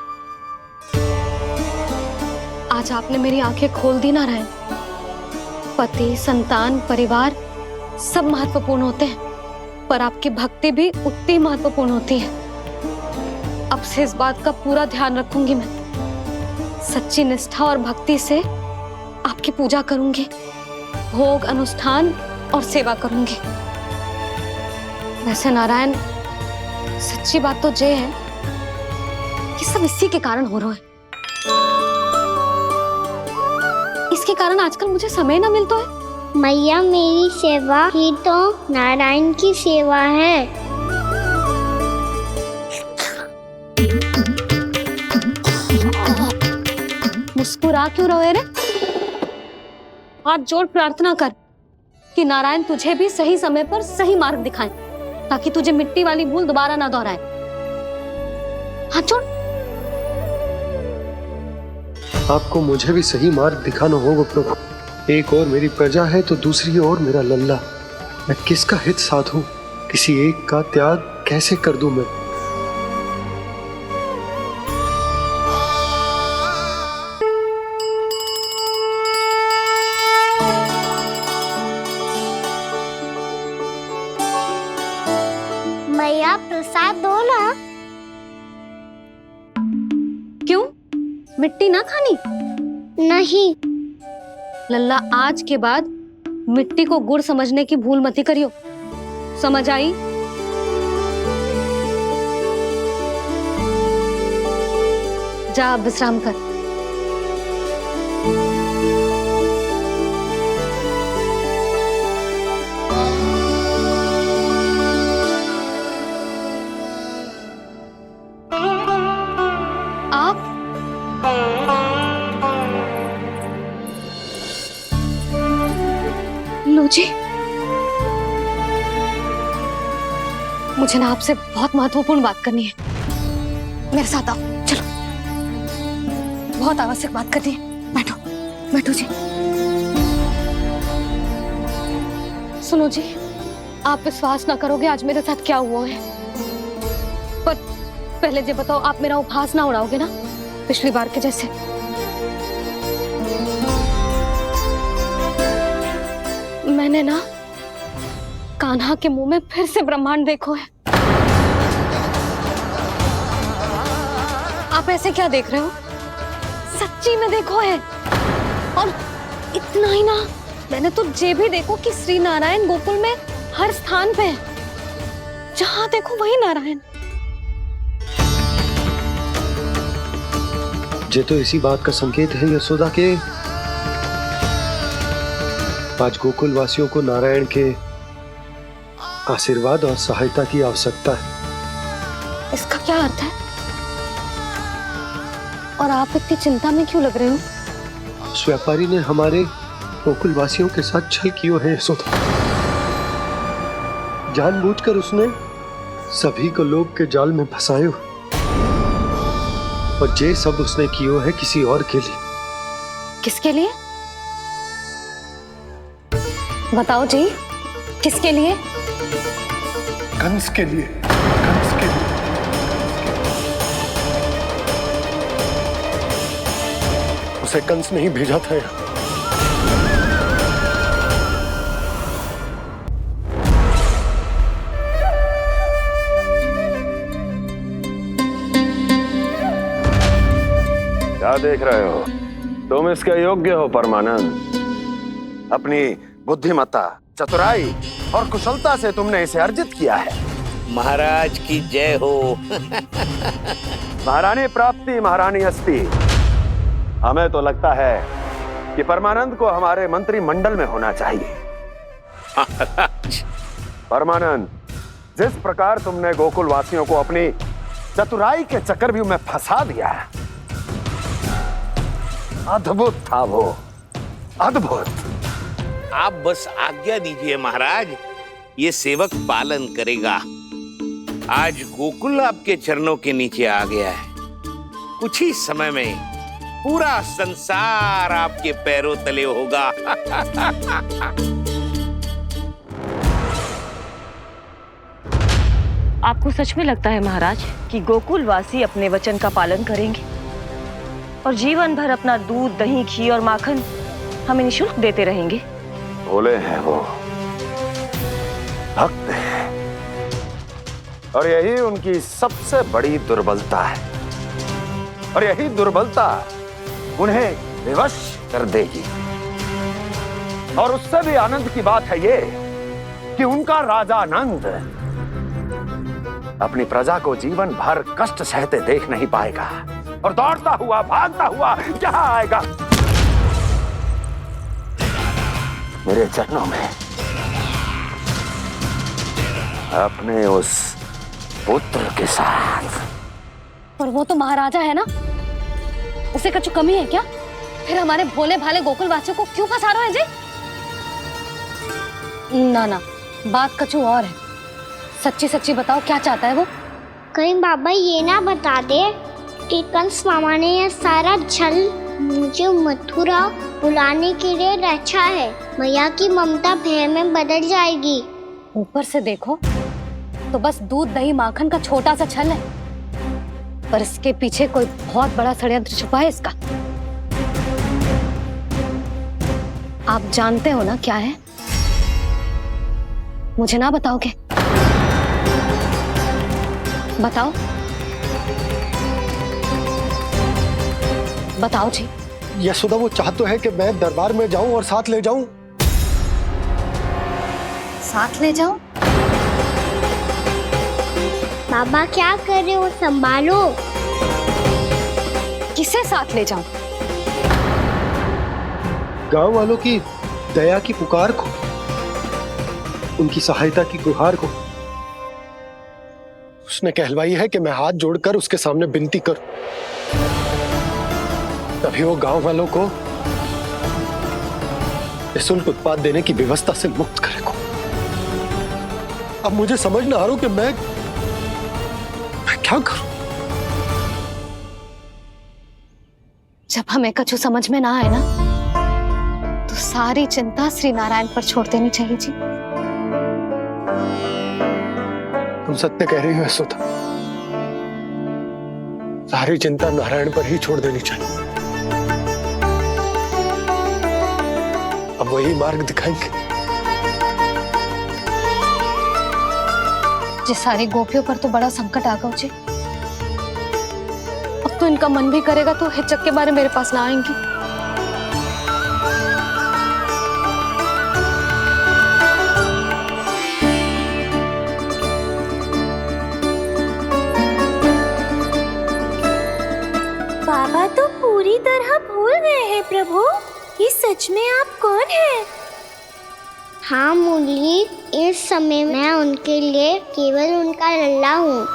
आज आपने मेरी आंखें खोल दी नारायण। पति, संतान, परिवार सब महत्वपूर्ण होते हैं, पर आपकी भक्ति भी उतनी महत्वपूर्ण होती है। अब से इस बात का पूरा ध्यान रखूंगी मैं। सच्ची निष्ठा और भक्ति से आपकी पूजा करूंगी, भोग, अनुष्ठान और सेवा करूंगी। वैसे नारायण, सच्ची बात तो ये है कि सब इसी के कारण हो रहा है। इसके कारण आजकल मुझे समय ना मिलता है। मैया, मेरी सेवा ही तो नारायण की सेवा है। मुस्कुरा क्यों रहे रे? हाथ जोड़ प्रार्थना कर कि नारायण तुझे भी सही समय पर सही मार्ग दिखाएं, ताकि तुझे मिट्टी वाली भूल दोबारा ना दोहराए। हाथ जोड़। आपको मुझे भी सही मार्ग दिखाना होगा प्रभु। एक और मेरी प्रजा है तो दूसरी ओर मेरा लल्ला। मैं किसका हित साधूं? किसी एक का त्याग कैसे कर दूं मैं? मैया, प्रसाद दो ना। क्यों? मिट्टी ना खानी? नहीं। लल्ला, आज के बाद मिट्टी को गुड़ समझने की भूल मत करियो। समझ आई? जा विश्राम कर। आप लो जी, मुझे ना आपसे बहुत महत्वपूर्ण बात करनी है। मेरे साथ आओ, चलो। बहुत आवश्यक बात करनी है। बैठो, बैठो जी। सुनो जी, आप विश्वास ना करोगे आज मेरे साथ क्या हुआ है। पर पहले ये बताओ, आप मेरा उपहास ना उड़ाओगे ना, पिछली बार के जैसे? मैंने ना कान्हा के मुंह में फिर से ब्रह्मांड देखो है। आप ऐसे क्या देख रहे हो? सच्ची में देखो है। और इतना ही ना, मैंने तो ये भी देखो कि श्री नारायण गोकुल में हर स्थान पे है। जहां देखो वही नारायण। ये तो इसी बात का संकेत है यशोदा के आज गोकुल वासियों को नारायण के आशीर्वाद और सहायता की आवश्यकता है। इसका क्या अर्थ है? और आप इतनी चिंता में क्यों लग रहे हो? उस व्यापारी ने हमारे गोकुल वासियों के साथ छल किया है यशोदा। जानबूझकर उसने सभी को लोभ के जाल में फंसायो, और ये सब उसने किया है किसी और के लिए। किसके लिए? बताओ जी, किसके लिए? कंस के लिए। कंस के लिए। उसे कंस नहीं भेजा था यहाँ। क्या देख रहे हो? तुम इसके योग्य हो परमानंद। अपनी बुद्धिमत्ता चतुराई और कुशलता से तुमने इसे अर्जित किया है। महाराज की जय हो। महारानी प्राप्ति महारानी अस्ति। हमें तो लगता है कि परमानंद को हमारे मंत्रिमंडल में होना चाहिए। परमानंद, जिस प्रकार तुमने गोकुल वासियों को अपनी चतुराई के चक्रव्यूह में फंसा दिया, अद्भुत था वो, अद्भुत। आप बस आज्ञा दीजिए महाराज, ये सेवक पालन करेगा। आज गोकुल आपके चरणों के नीचे आ गया है। कुछ ही समय में पूरा संसार आपके पैरों तले होगा। आपको सच में लगता है महाराज कि गोकुलवासी अपने वचन का पालन करेंगे और जीवन भर अपना दूध, दही, घी और माखन हमें निःशुल्क देते रहेंगे? भोले हैं वो, भक्त हैं, और यही उनकी सबसे बड़ी दुर्बलता है। और यही दुर्बलता उन्हें विवश कर देगी। और उससे भी आनंद की बात है ये कि उनका राजा आनंद अपनी प्रजा को जीवन भर कष्ट सहते देख नहीं पाएगा और दौड़ता हुआ, भागता हुआ यहाँ आएगा मेरे चरणों में, अपने उस पुत्र के साथ। पर वो तो महाराजा है ना, उसे कुछ कमी है क्या? फिर हमारे भोले भाले गोकुल वासियों को क्यों फंसा रहे हैं जी? ना ना, बात कुछ और है। सच्ची सच्ची बताओ, क्या चाहता है वो? कहीं बाबा ये ना बता दे कि कंस मामा ने यह सारा छल मुझे मथुरा बुलाने के लिए रचा है। मैया की ममता भय में बदल जाएगी। ऊपर से देखो तो बस दूध, दही, माखन का छोटा सा छल है, पर इसके पीछे कोई बहुत बड़ा षड्यंत्र छुपा है इसका। आप जानते हो ना क्या है? मुझे ना बताओगे? बताओ बताओ जी। यशोदा, वो चाह तो है कि मैं दरबार में जाऊं और साथ ले जाऊं। साथ ले जाऊं? बाबा क्या कर रहे हो, संभालो। किसे साथ ले जाऊं? गांव वालों की दया की पुकार को, उनकी सहायता की गुहार को। उसने कहलवाई है कि मैं हाथ जोड़कर उसके सामने विनती करूं, तभी वो गांव वालों को निःशुल्क उत्पाद देने की व्यवस्था से मुक्त करेगा। अब मुझे समझ ना आ रहा कि मैं क्या करूं। जब हमें कछु समझ में ना आए ना, तो सारी चिंता श्री नारायण पर छोड़ देनी चाहिए जी। तुम सत्य कह रही हो यशोदा, सारी चिंता नारायण पर ही छोड़ देनी चाहिए। अब वही मार्ग दिखाएंगे। जिस सारी गोपियों पर तो बड़ा संकट आ गया जी। अब तो इनका मन भी करेगा तो हिचक के बारे मेरे पास ना आएंगी। बाबा तो पूरी तरह भूल गए हैं प्रभु, ये सच में आप कौन हैं? हाँ मुरली, इस समय मैं उनके लिए केवल उनका लल्ला हूँ।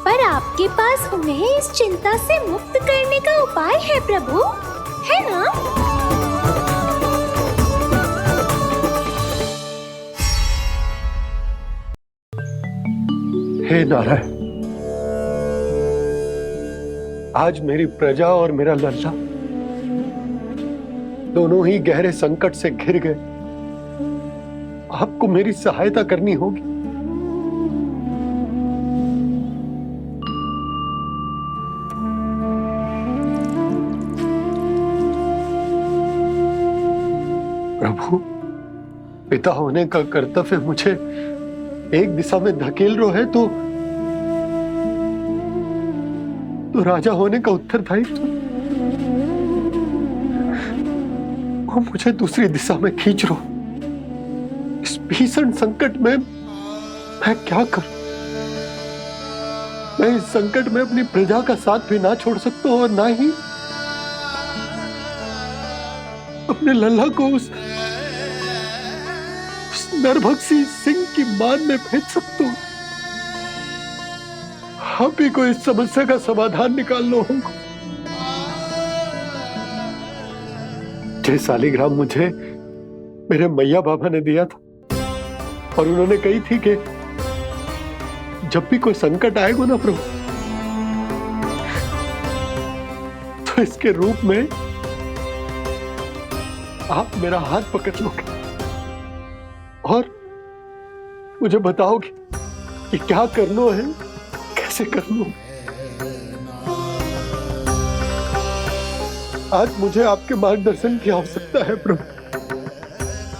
पर आपके पास उन्हें इस चिंता से मुक्त करने का उपाय है प्रभु, है ना? हे नारायण, आज मेरी प्रजा और मेरा लल्ला दोनों ही गहरे संकट से घिर गए। आपको मेरी सहायता करनी होगी। प्रभु, पिता होने का कर्तव्य मुझे एक दिशा में धकेल रहा है तो राजा होने का उत्तरदायित्व वो मुझे दूसरी दिशा में खींच रहा। भीषण संकट में मैं क्या करूं? मैं इस संकट में अपनी प्रजा का साथ भी ना छोड़ सकता हूं और ना ही अपने लल्ला को उस नरभक्षी सिंह की मान में भेज सकता हूं। आप ही को इस समस्या का समाधान निकालना होगा। जय सालिग्राम मुझे मेरे मैया बाबा ने दिया था और उन्होंने कही थी कि जब भी कोई संकट आएगा ना प्रभु, तो इसके रूप में आप मेरा हाथ पकड़ लोगे और मुझे बताओगे कि क्या करना है, कैसे करना है। आज मुझे आपके मार्गदर्शन की आवश्यकता है प्रभु।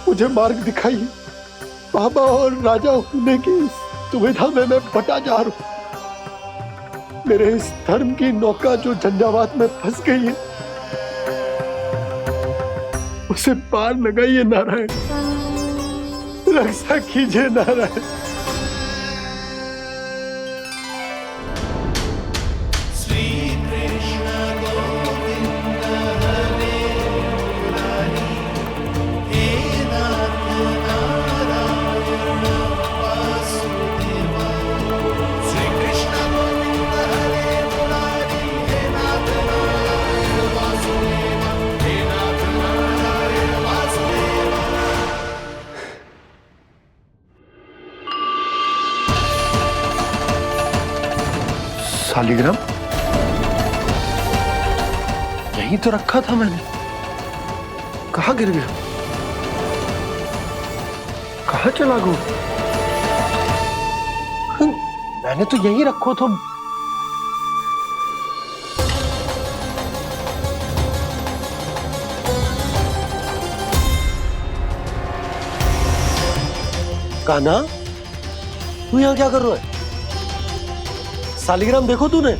मुझे मार्ग दिखाइए। बाबा और राजा होने की दुविधा में मैं बटा जा रहा हूं। मेरे इस धर्म की नौका जो झंझावात में फंस गई है, उसे पार लगाइए नारायण। रक्षा कीजिए नारायण। सालिग्राम यहीं तो रखा था मैंने। कहाँ गिर गया? कहाँ चला गया? मैंने तो यहीं रखो था। कान्हा, तू यहाँ क्या कर रहा है? सालिग्राम देखो तूने?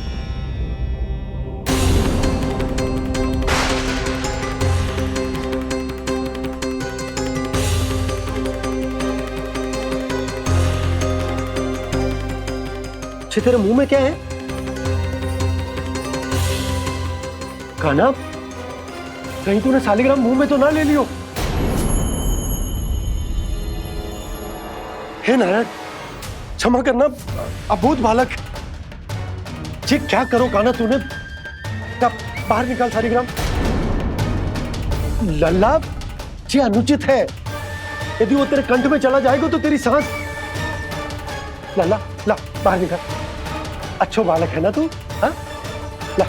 अच्छे, तेरे मुंह में क्या है? कान्हा, कहीं तूने सालिग्राम मुंह में तो ना ले लियो? हे नारायण, क्षमा करना, अबोध बालक। जी क्या करो कान्हा तूने? बाहर निकाल सालिग्राम। लल्ला, जी अनुचित है। यदि वो तेरे कंठ में चला जाएगा तो तेरी सांस। लल्ला, ला बाहर निकाल। अच्छो बालक है ना तू? हाँ, ला।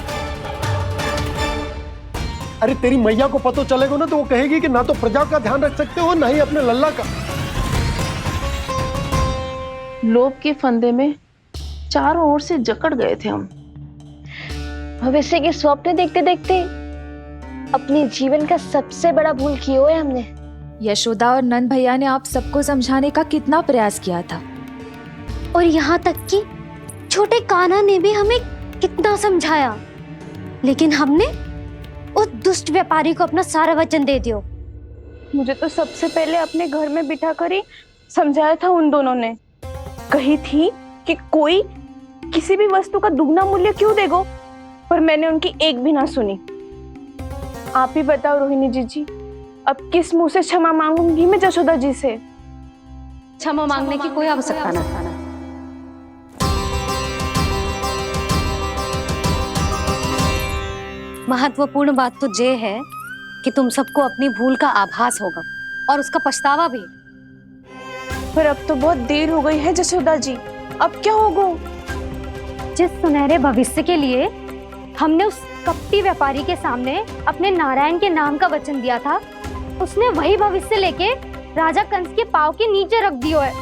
अरे तेरी मैया को पता चलेगा ना तो वो कहेगी कि ना तो प्रजा का ध्यान रख सकते हो ना ही अपने लल्ला का। लोभ के फंदे में चारों ओर से जकड़ गए थे हम। भविष्य के स्वप्न देखते देखते अपने जीवन का सबसे बड़ा भूल किया है हमने। यशोदा और नंद भैया ने आप सबको समझाने का कितना प्रयास किया था, और यहाँ तक कि छोटे कान्हा ने भी हमें कितना समझाया, लेकिन हमने उस दुष्ट व्यापारी को अपना सारा वचन दे दिया। मुझे तो सबसे पहले अपने घर में बिठा कर ही समझाया था उन दोनों ने। कही थी कि कोई किसी भी वस्तु का दुगना मूल्य क्यों देगा, पर मैंने उनकी एक भी ना सुनी। आप ही बताओ रोहिणी जी, अब किस मुंह से क्षमा मांगूंगी मैं जशोदा जी से? क्षमा मांगने की कोई आवश्यकता ना था। महत्वपूर्ण बात तो ये है कि तुम सबको अपनी भूल का आभास होगा और उसका पछतावा भी। पर अब तो बहुत देर हो गई है जशोदा जी, अब क्या होगा? जिस सुनहरे भविष्य के लिए हमने उस कपटी व्यापारी के सामने अपने नारायण के नाम का वचन दिया था, उसने वही भविष्य लेके राजा कंस के पांव के नीचे रख दिया है।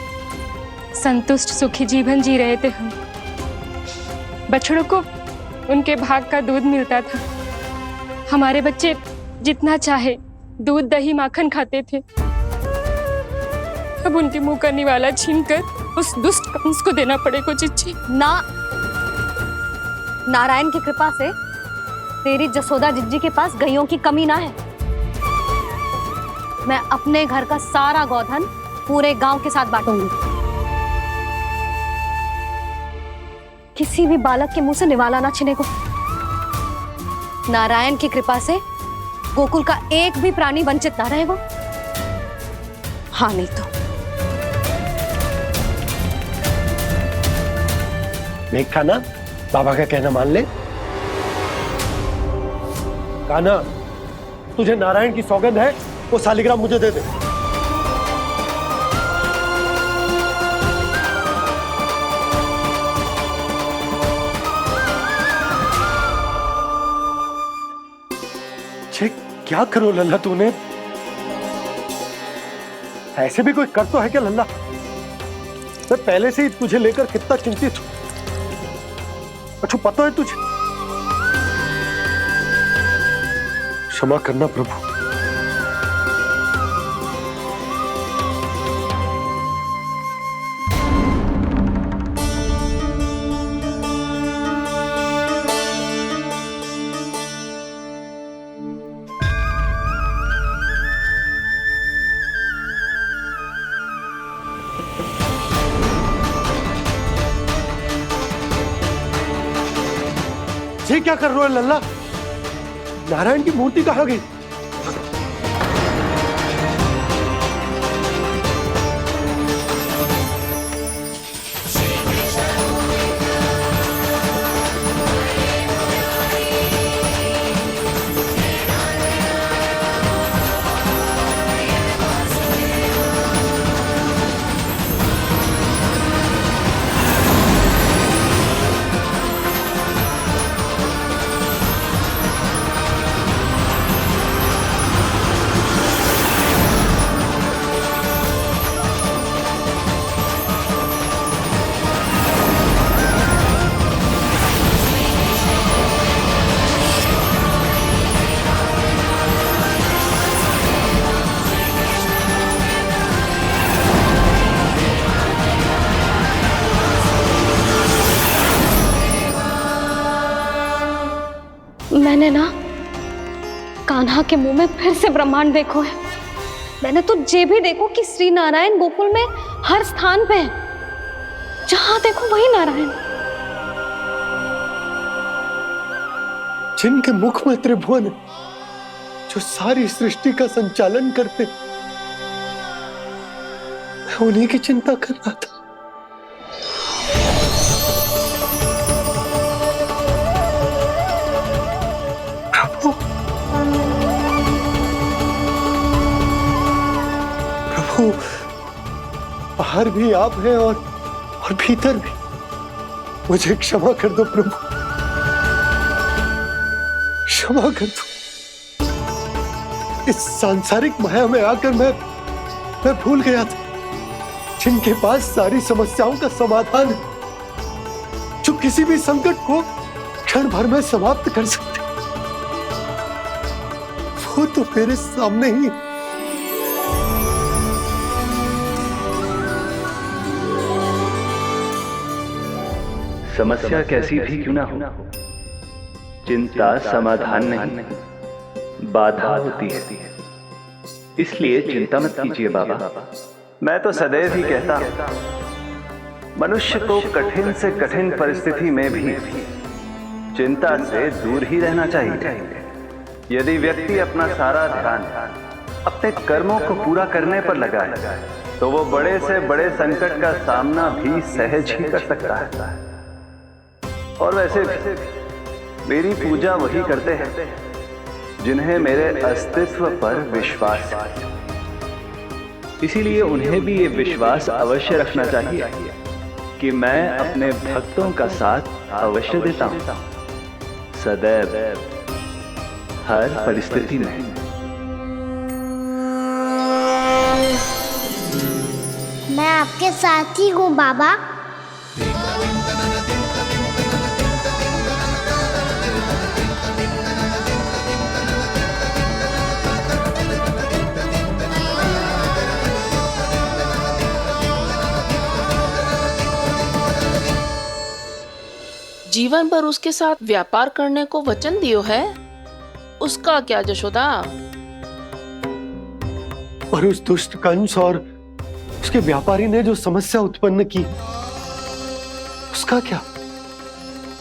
संतुष्ट सुखी जीवन जी रहे थे हम। बछड़ों को उनके भाग का दूध मिलता था। हमारे बच्चे जितना चाहे दूध दही माखन खाते थे। अब उनके मुंह का निवाला छीनकर उस दुष्ट कंस को देना पड़ेगा चिच्ची। ना, नारायण की कृपा से तेरी जसोदा जिज्जी के पास गैयों की कमी ना है। मैं अपने घर का सारा गोधन पूरे गांव के साथ बांटूंगी। किसी भी बालक के मुंह से निवाला ना छिने को। नारायण की कृपा से गोकुल का एक भी प्राणी वंचित ना रहेगा। हाँ नहीं तो देख कान्हा, बाबा का कहना मान ले। कान्हा, तुझे नारायण की सौगंध है, वो शालिग्राम मुझे दे दे। क्या करो लल्ला तूने? ऐसे भी कोई कर तो है क्या लल्ला? मैं पहले से ही तुझे लेकर कितना चिंतित हूं। अच्छा पता है तुझे? क्षमा करना प्रभु। ये क्या कर रहे हो लल्ला? नारायण की मूर्ति कहाँ गई? मैंने ना कान्हा के मुंह में फिर से ब्रह्मांड देखो है। मैंने तो ये भी देखो कि श्री नारायण गोकुल में हर स्थान पे है। जहां देखो वही नारायण। जिनके मुख में त्रिभुवन है, जो सारी सृष्टि का संचालन करते, मैं उन्हीं की चिंता कर रहा था। प्रभु, बाहर भी आप हैं और भीतर भी। मुझे क्षमा कर दो प्रभु, क्षमा कर दो। इस सांसारिक माया में आकर मैं भूल गया था जिनके पास सारी समस्याओं का समाधान है, जो किसी भी संकट को क्षण भर में समाप्त कर सकते, वो तो मेरे सामने ही। समस्या कैसी भी क्यों ना हो, चिंता समाधान नहीं, बाधा होती है। इसलिए चिंता मत कीजिए बाबा। मैं तो सदैव ही कहता हूं, मनुष्य को कठिन से कठिन परिस्थिति में भी चिंता से दूर ही रहना चाहिए। यदि व्यक्ति अपना सारा ध्यान अपने कर्मों को पूरा करने पर लगाए, तो वो बड़े से बड़े संकट का सामना भी सहज ही कर सकता है। और वैसे भी मेरी पूजा वही करते हैं जिन्हें मेरे अस्तित्व पर विश्वास है। इसीलिए उन्हें भी ये विश्वास अवश्य रखना चाहिए कि मैं अपने भक्तों का साथ अवश्य देता हूं, सदैव, हर परिस्थिति में। मैं आपके साथ ही हूँ बाबा। जीवन भर उसके साथ व्यापार करने को वचन दियो है, उसका क्या जशोदा? और उस दुष्ट कंस और उसके व्यापारी ने जो समस्या उत्पन्न की, उसका क्या?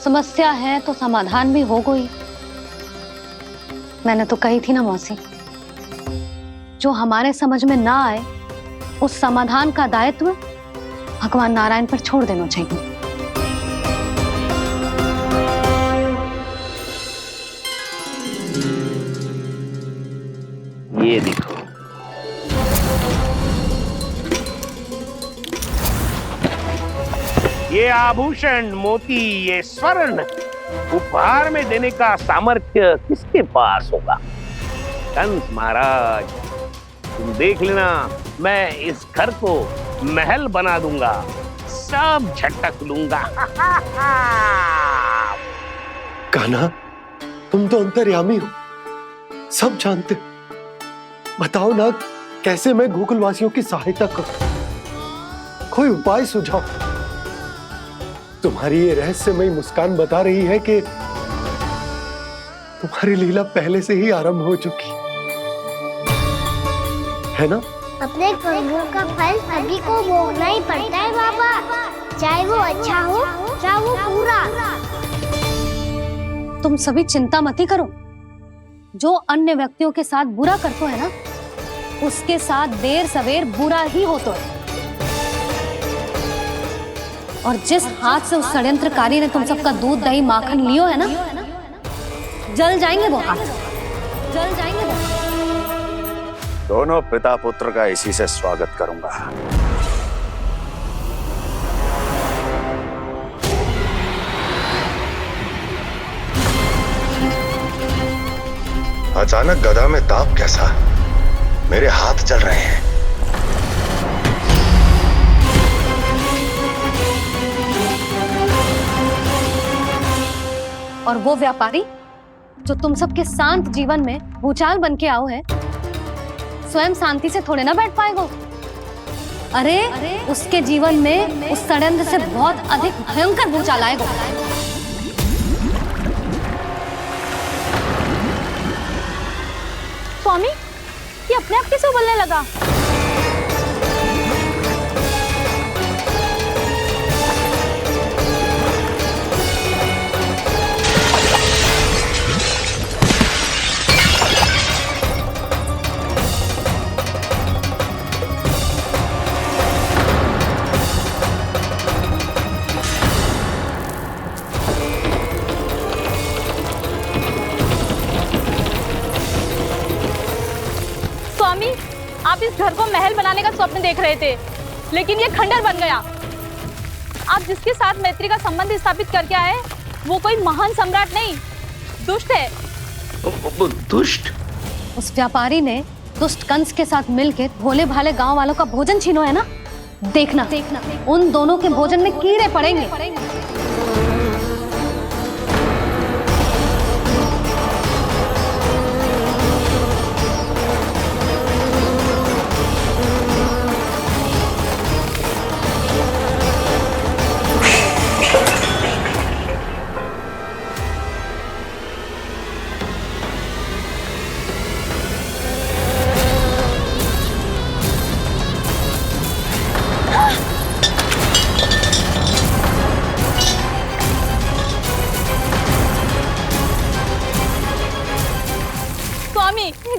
समस्या है तो समाधान भी हो गई। मैंने तो कही थी ना मौसी, जो हमारे समझ में ना आए उस समाधान का दायित्व भगवान नारायण पर छोड़ देना चाहिए। ये देखो, ये आभूषण, मोती, ये स्वर्ण उपहार में देने का सामर्थ्य किसके पास होगा? कंस महाराज, तुम देख लेना, मैं इस घर को महल बना दूंगा, सब झटक लूंगा। कान्हा, तुम तो अंतर्यामी हो, सब जानते हो। बताओ ना, कैसे मैं गोकुलवासियों की सहायता करूं? कोई उपाय सुझाओ। तुम्हारी ये रहस्यमयी मुस्कान बता रही है कि तुम्हारी लीला पहले से ही आरंभ हो चुकी है ना? अपने कर्मों का फल सभी को भोगना ही पड़ता है बाबा, चाहे वो अच्छा हो चाहे वो बुरा। तुम सभी चिंता मत ही करो। जो अन्य व्यक्तियों के साथ बुरा करते है ना, उसके साथ देर सवेर बुरा ही होता है। और जिस हाथ से उस षड्यंत्रकारी ने तुम सबका दूध दही माखन लियो है ना, जल जाएंगे वो हाथ, जल जाएंगे वो। दोनों पिता पुत्र का इसी से स्वागत करूंगा। अचानक गदा में ताप कैसा? मेरे हाथ जल रहे हैं। और वो व्यापारी जो तुम सबके शांत जीवन में भूचाल बन के आओ है, स्वयं शांति से थोड़े ना बैठ पाएगा। अरे उसके जीवन में उस षड्यंत्र से बहुत अधिक भयंकर भूचाल आएगा। स्वामी, ये अपने आप कैसे उबलने लगा? आप इस घर को महल बनाने का स्वप्न देख रहे थे, लेकिन ये खंडर बन गया। आप जिसके साथ मैत्री का संबंध स्थापित करके आए, वो कोई महान सम्राट नहीं, दुष्ट है। दुष्ट? उस व्यापारी ने दुष्ट कंस के साथ मिलकर भोले भाले गांव वालों का भोजन छीनो है ना। देखना उन दोनों के भोजन में कीड़े पड़ेंगे।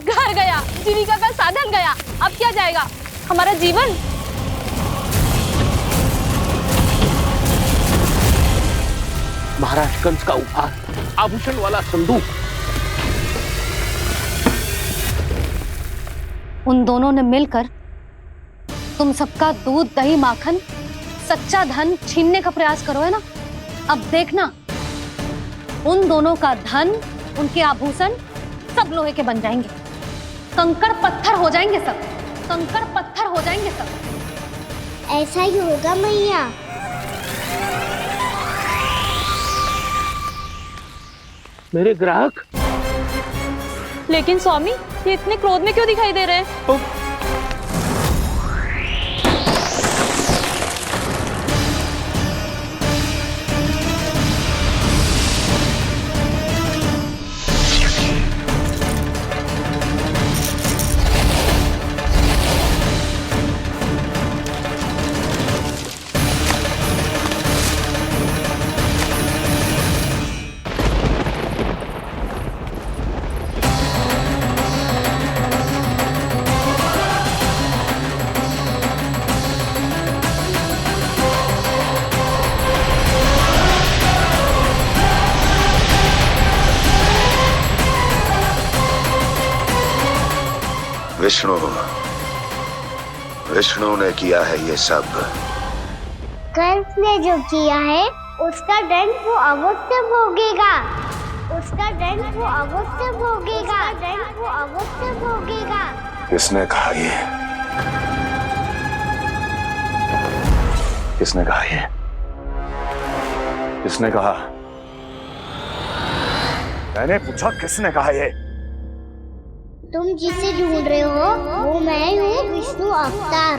घर गया, जीविका का साधन गया, अब क्या जाएगा हमारा जीवन? महाराज कंस का उपहार, आभूषण वाला संदूक। उन दोनों ने मिलकर तुम सबका दूध दही माखन सच्चा धन छीनने का प्रयास करो है ना। अब देखना उन दोनों का धन, उनके आभूषण सब लोहे के बन जाएंगे, कंकड़ पत्थर हो जाएंगे सब, कंकड़ पत्थर हो जाएंगे सब। ऐसा ही होगा मैया। मेरे ग्राहक? लेकिन स्वामी, ये इतने क्रोध में क्यों दिखाई दे रहे हैं? विष्णु विष्णु ने किया है ये सब। कंस ने जो किया है उसका दंड वो अवश्य भोगेगा। उसका दंड वो अवश्य भोगेगा। दंड वो अवश्य भोगेगा। किसने कहा ये? किसने कहा ये? किसने कहा? मैंने पूछा किसने कहा ये? तुम जिसे ढूंढ रहे हो वो मैं हूँ, विष्णु अवतार।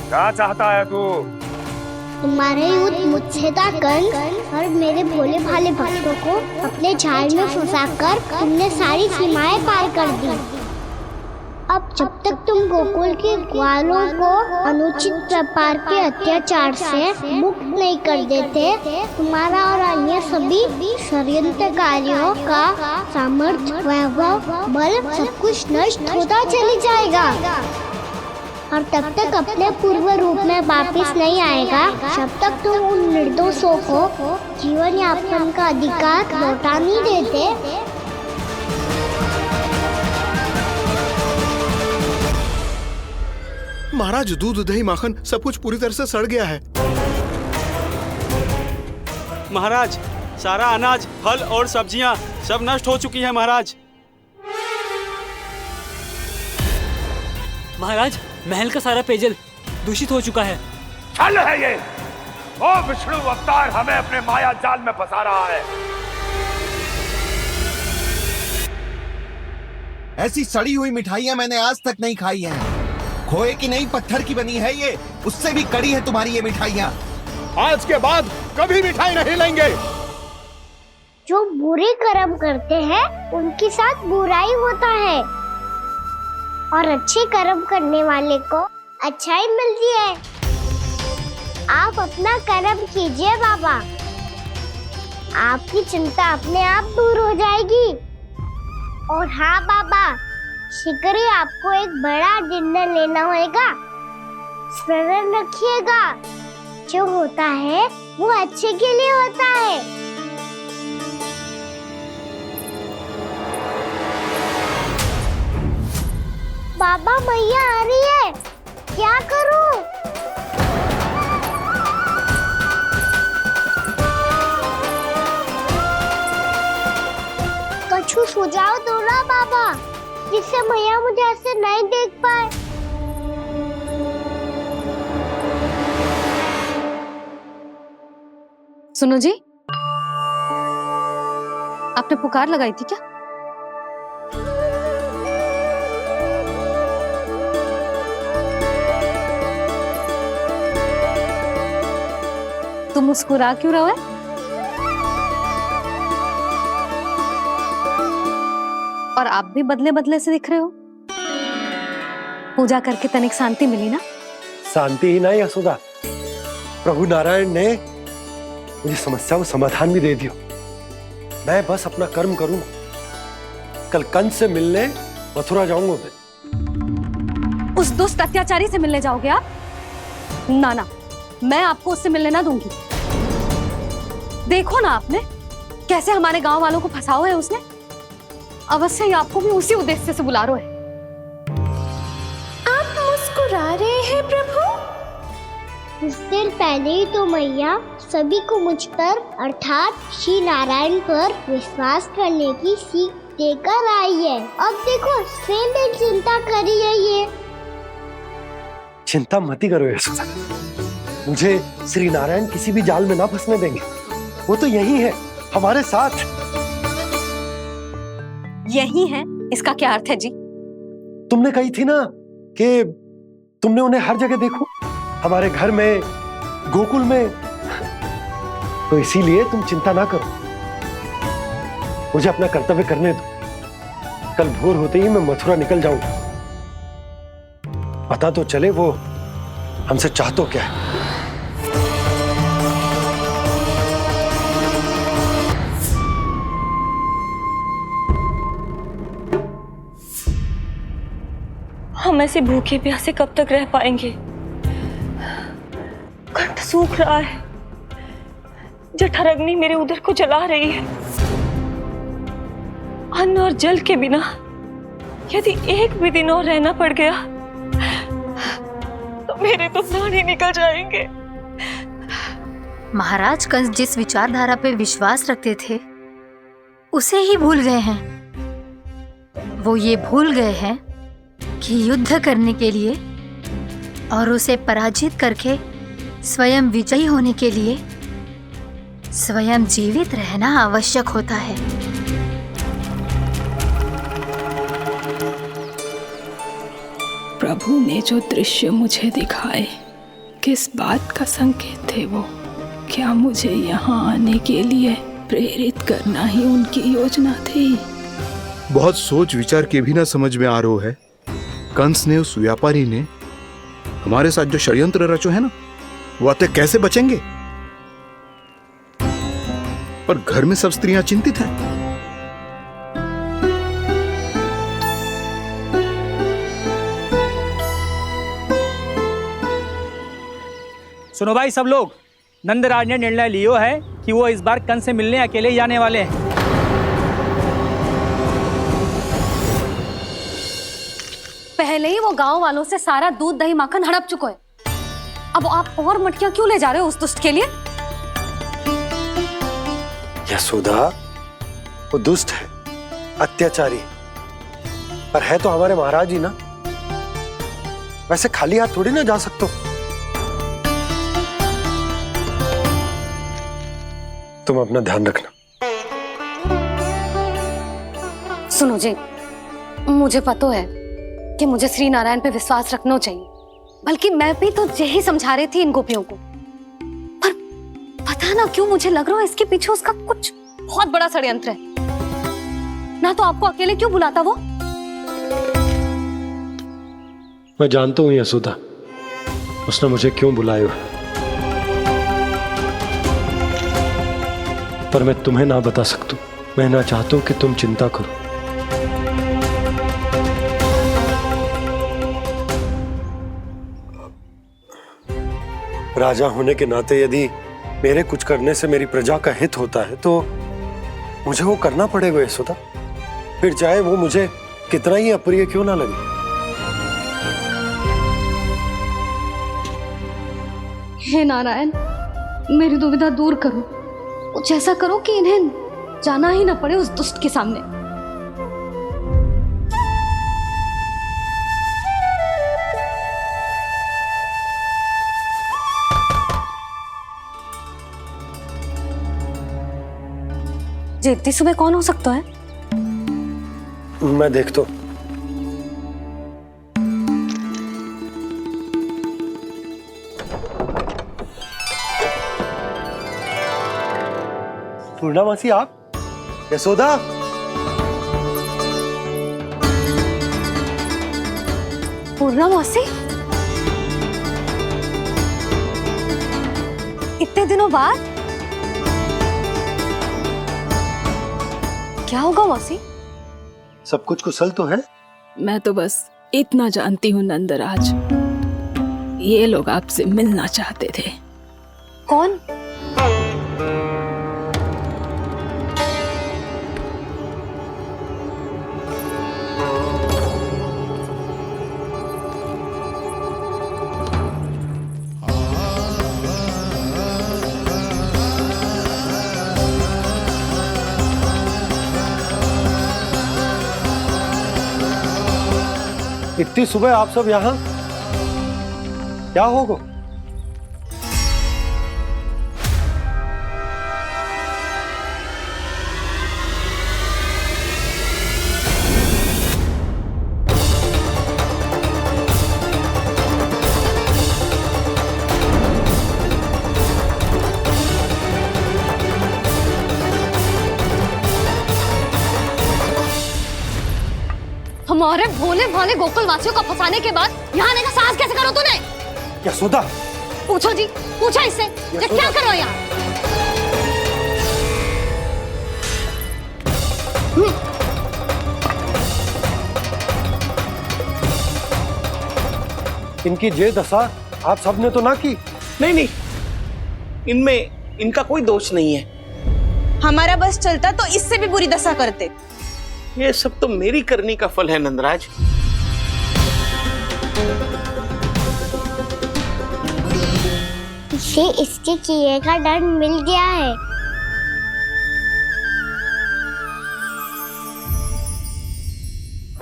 क्या चाहता है तू? तुम्हारे युद्ध मुझसे था कंस, और मेरे भोले भाले भक्तों को अपने जाल में फंसाकर तुमने सारी सीमाएं पार कर दी। अब जब तक तुम गोकुल के ग्वालों को अनुचित प्रकार के अत्याचार से मुक्त नहीं कर देते, तुम्हारा और अन्य सभी षड्यंत्रकारियों का सामर्थ्य, वैभव, बल सब कुछ नष्ट होता चले जाएगा। और तब तक अपने पूर्व रूप में वापस नहीं आएगा जब तक तुम उन निर्दोषों को जीवन यापन का अधिकार लौटा नहीं देते। महाराज, दूध, दही, माखन सब कुछ पूरी तरह से सड़ गया है। महाराज, सारा अनाज, फल और सब्जियां सब नष्ट हो चुकी हैं महाराज। महाराज, महल का सारा पेयजल दूषित हो चुका है। छल है ये। ओ विष्णु अवतार हमें अपने माया जाल में फंसा रहा है। ऐसी सड़ी हुई मिठाइयाँ मैंने आज तक नहीं खाई हैं। खोए की नहीं, पत्थर की बनी है ये, उससे भी कड़ी है तुम्हारी ये मिठाइयाँ। आज के बाद कभी मिठाई नहीं लेंगे। जो बुरे कर्म करते हैं उनके साथ बुराई होता है, और अच्छे कर्म करने वाले को अच्छाई मिलती है। आप अपना कर्म कीजिए बाबा, आपकी चिंता अपने आप दूर हो जाएगी। और हाँ बाबा, शीघ्र ही आपको एक बड़ा निर्णय लेना होगा। स्मरण रखिएगा, जो होता है वो अच्छे के लिए होता है। बाबा, मैया आ रही है, क्या करूं? कछु सुझाव दो ना बाबा, जिससे मैया मुझे ऐसे नहीं देख पाए। सुनो जी, आपने पुकार लगाई थी क्या? तुम मुस्कुरा क्यों रहे हो? और आप भी बदले बदले से दिख रहे हो। पूजा करके तनिक शांति मिली ना? शांति ही नहीं यशोदा, प्रभु नारायण ने मुझे समस्या को समाधान भी दे दियो। मैं बस अपना कर्म करूंगा। कल कंस से मिलने मथुरा जाऊंगा मैं। उस दुष्ट अत्याचारी से मिलने जाओगे आप? ना ना, मैं आपको उससे मिलने ना दूंगी। देखो ना आपने कैसे हमारे गांव वालों को फंसाओ है उसने। अवश्य ही आपको भी उसी उद्देश्य से बुला रहा है। आप मुस्कुरा रहे हैं प्रभु? कुछ देर पहले ही तो मैया सभी को मुझ पर अर्थात श्री नारायण पर विश्वास करने की सीख देकर आई है। अब देखो स्वयं चिंता करी है ये। चिंता मत ही करो यशोदा, मुझे श्री नारायण किसी भी जाल में ना फंसने देंगे। वो तो यही है हमारे साथ। यही है, इसका क्या अर्थ है जी? तुमने कही थी ना कि तुमने उन्हें हर जगह देखो, हमारे घर में, गोकुल में, तो इसीलिए तुम चिंता ना करो। मुझे अपना कर्तव्य करने दो। कल भोर होते ही मैं मथुरा निकल जाऊंगा। पता तो चले वो हमसे चाहतो क्या है। हम ऐसे भूखे प्यासे कब तक रह पाएंगे? कंठ सूख रहा है, जठराग्नि मेरे उदर को जला रही है। अन्न और जल के बिना यदि एक भी दिन और रहना पड़ गया तो मेरे तो प्राण ही निकल जाएंगे। महाराज कंस जिस विचारधारा पे विश्वास रखते थे उसे ही भूल गए हैं। वो ये भूल गए हैं कि युद्ध करने के लिए और उसे पराजित करके स्वयं विजयी होने के लिए स्वयं जीवित रहना आवश्यक होता है। प्रभु ने जो दृश्य मुझे दिखाए, किस बात का संकेत थे वो? क्या मुझे यहाँ आने के लिए प्रेरित करना ही उनकी योजना थी? बहुत सोच विचार के भी ना समझ में आ रहा है। कंस ने, उस व्यापारी ने हमारे साथ जो षड्यंत्र रचो है ना, वो आते कैसे बचेंगे? पर घर में सब स्त्रियां चिंतित हैं। सुनो भाई सब लोग, नंदराज ने निर्णय लियो है कि वो इस बार कंस से मिलने अकेले ही आने वाले हैं। पहले ही वो गांव वालों से सारा दूध दही माखन हड़प चुके हैं। अब आप और मटकियां क्यों ले जा रहे हो उस दुष्ट के लिए? यशोदा, वो दुष्ट है, अत्याचारी, पर है तो हमारे महाराज ही ना। वैसे खाली हाथ थोड़ी ना जा सकते हो। तुम अपना ध्यान रखना। सुनो जी, मुझे पता है कि मुझे श्री नारायण पे विश्वास रखना चाहिए, बल्कि मैं भी तो यही समझा रही थी इन गोपियों को। पर पता ना क्यों मुझे लग रहा है इसके पीछे उसका कुछ बहुत बड़ा षड्यंत्र है। ना तो आपको अकेले क्यों बुलाता वो? मैं जानता हूं यशोदा, उसने मुझे क्यों बुलाया, पर मैं तुम्हें ना बता सकता। मैं ना चाहता हूं कि तुम चिंता करो। राजा होने के नाते यदि मेरे कुछ करने से मेरी प्रजा का हित होता है तो मुझे वो करना पड़ेगा यशोदा, फिर चाहे वो मुझे कितना ही अप्रिय क्यों ना लगे। हे नारायण, मेरी दुविधा दूर करो। कुछ ऐसा करो कि इन्हें जाना ही ना पड़े उस दुष्ट के सामने। जी इतनी सुबह कौन हो सकता है? मैं देखता हूं। पूर्णामासी, आप? यशोदा, पूर्णामासी, इतने दिनों बाद? क्या होगा मौसी? सब कुछ कुशल तो है? मैं तो बस इतना जानती हूँ नंदराज, ये लोग आपसे मिलना चाहते थे। कौन? इतनी सुबह आप सब यहाँ? क्या होगा? हमारे भोले भाले गोकुल वासियों को फंसाने के बाद यहाँ आने का साहस कैसे करो तूने? यशोदा, पूछो जी, पूछो इससे, ये क्या करो यहाँ? इनकी ये दशा आप सबने तो ना की? नहीं, इनमें इनका कोई दोष नहीं है। हमारा बस चलता तो इससे भी बुरी दशा करते। ये सब तो मेरी करनी का फल है नंदराज। इसे इसके किए का दंड मिल गया है।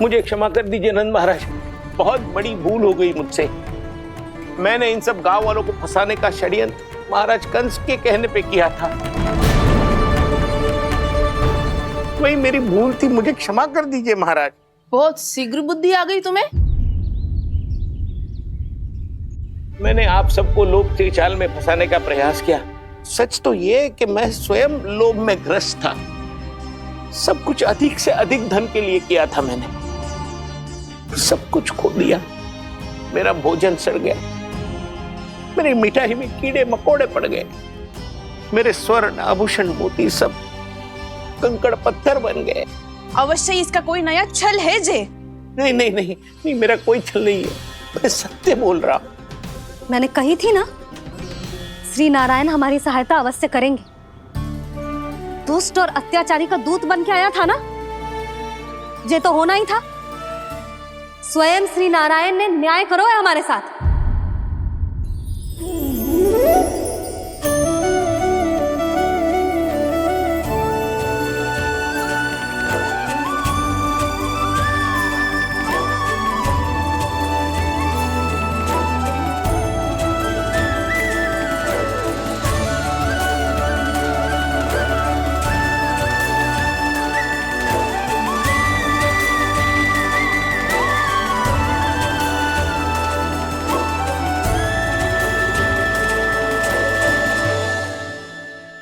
मुझे क्षमा कर दीजिए नंद महाराज, बहुत बड़ी भूल हो गई मुझसे। मैंने इन सब गांव वालों को फंसाने का षड्यंत्र महाराज कंस के कहने पे किया था। वही मेरी भूल थी, मुझे क्षमा कर दीजिए महाराज। बहुत शीघ्र बुद्धि आ गई तुम्हें। मैंने आप सबको लोभ के जाल में फंसाने का प्रयास किया। सच तो ये कि मैं स्वयं लोभ में ग्रस्त था। सब कुछ अधिक से अधिक धन के लिए किया था मैंने। सब कुछ खो दिया। मेरा भोजन सड़ गया, मेरी मिठाई में कीड़े मकोड़े पड़ गए, मेरे स्वर्ण आभूषण मोती सब कंकड़ पत्थर बन गए। अवश्य इसका कोई नया छल है जे। नहीं नहीं नहीं नहीं, मेरा कोई छल नहीं है, मैं सत्य बोल रहा हूं। मैंने कही थी ना, श्री नारायण हमारी सहायता अवश्य करेंगे। दुष्ट और अत्याचारी का दूत बन के आया था ना, ये तो होना ही था। स्वयं श्री नारायण ने न्याय करो है हमारे साथ।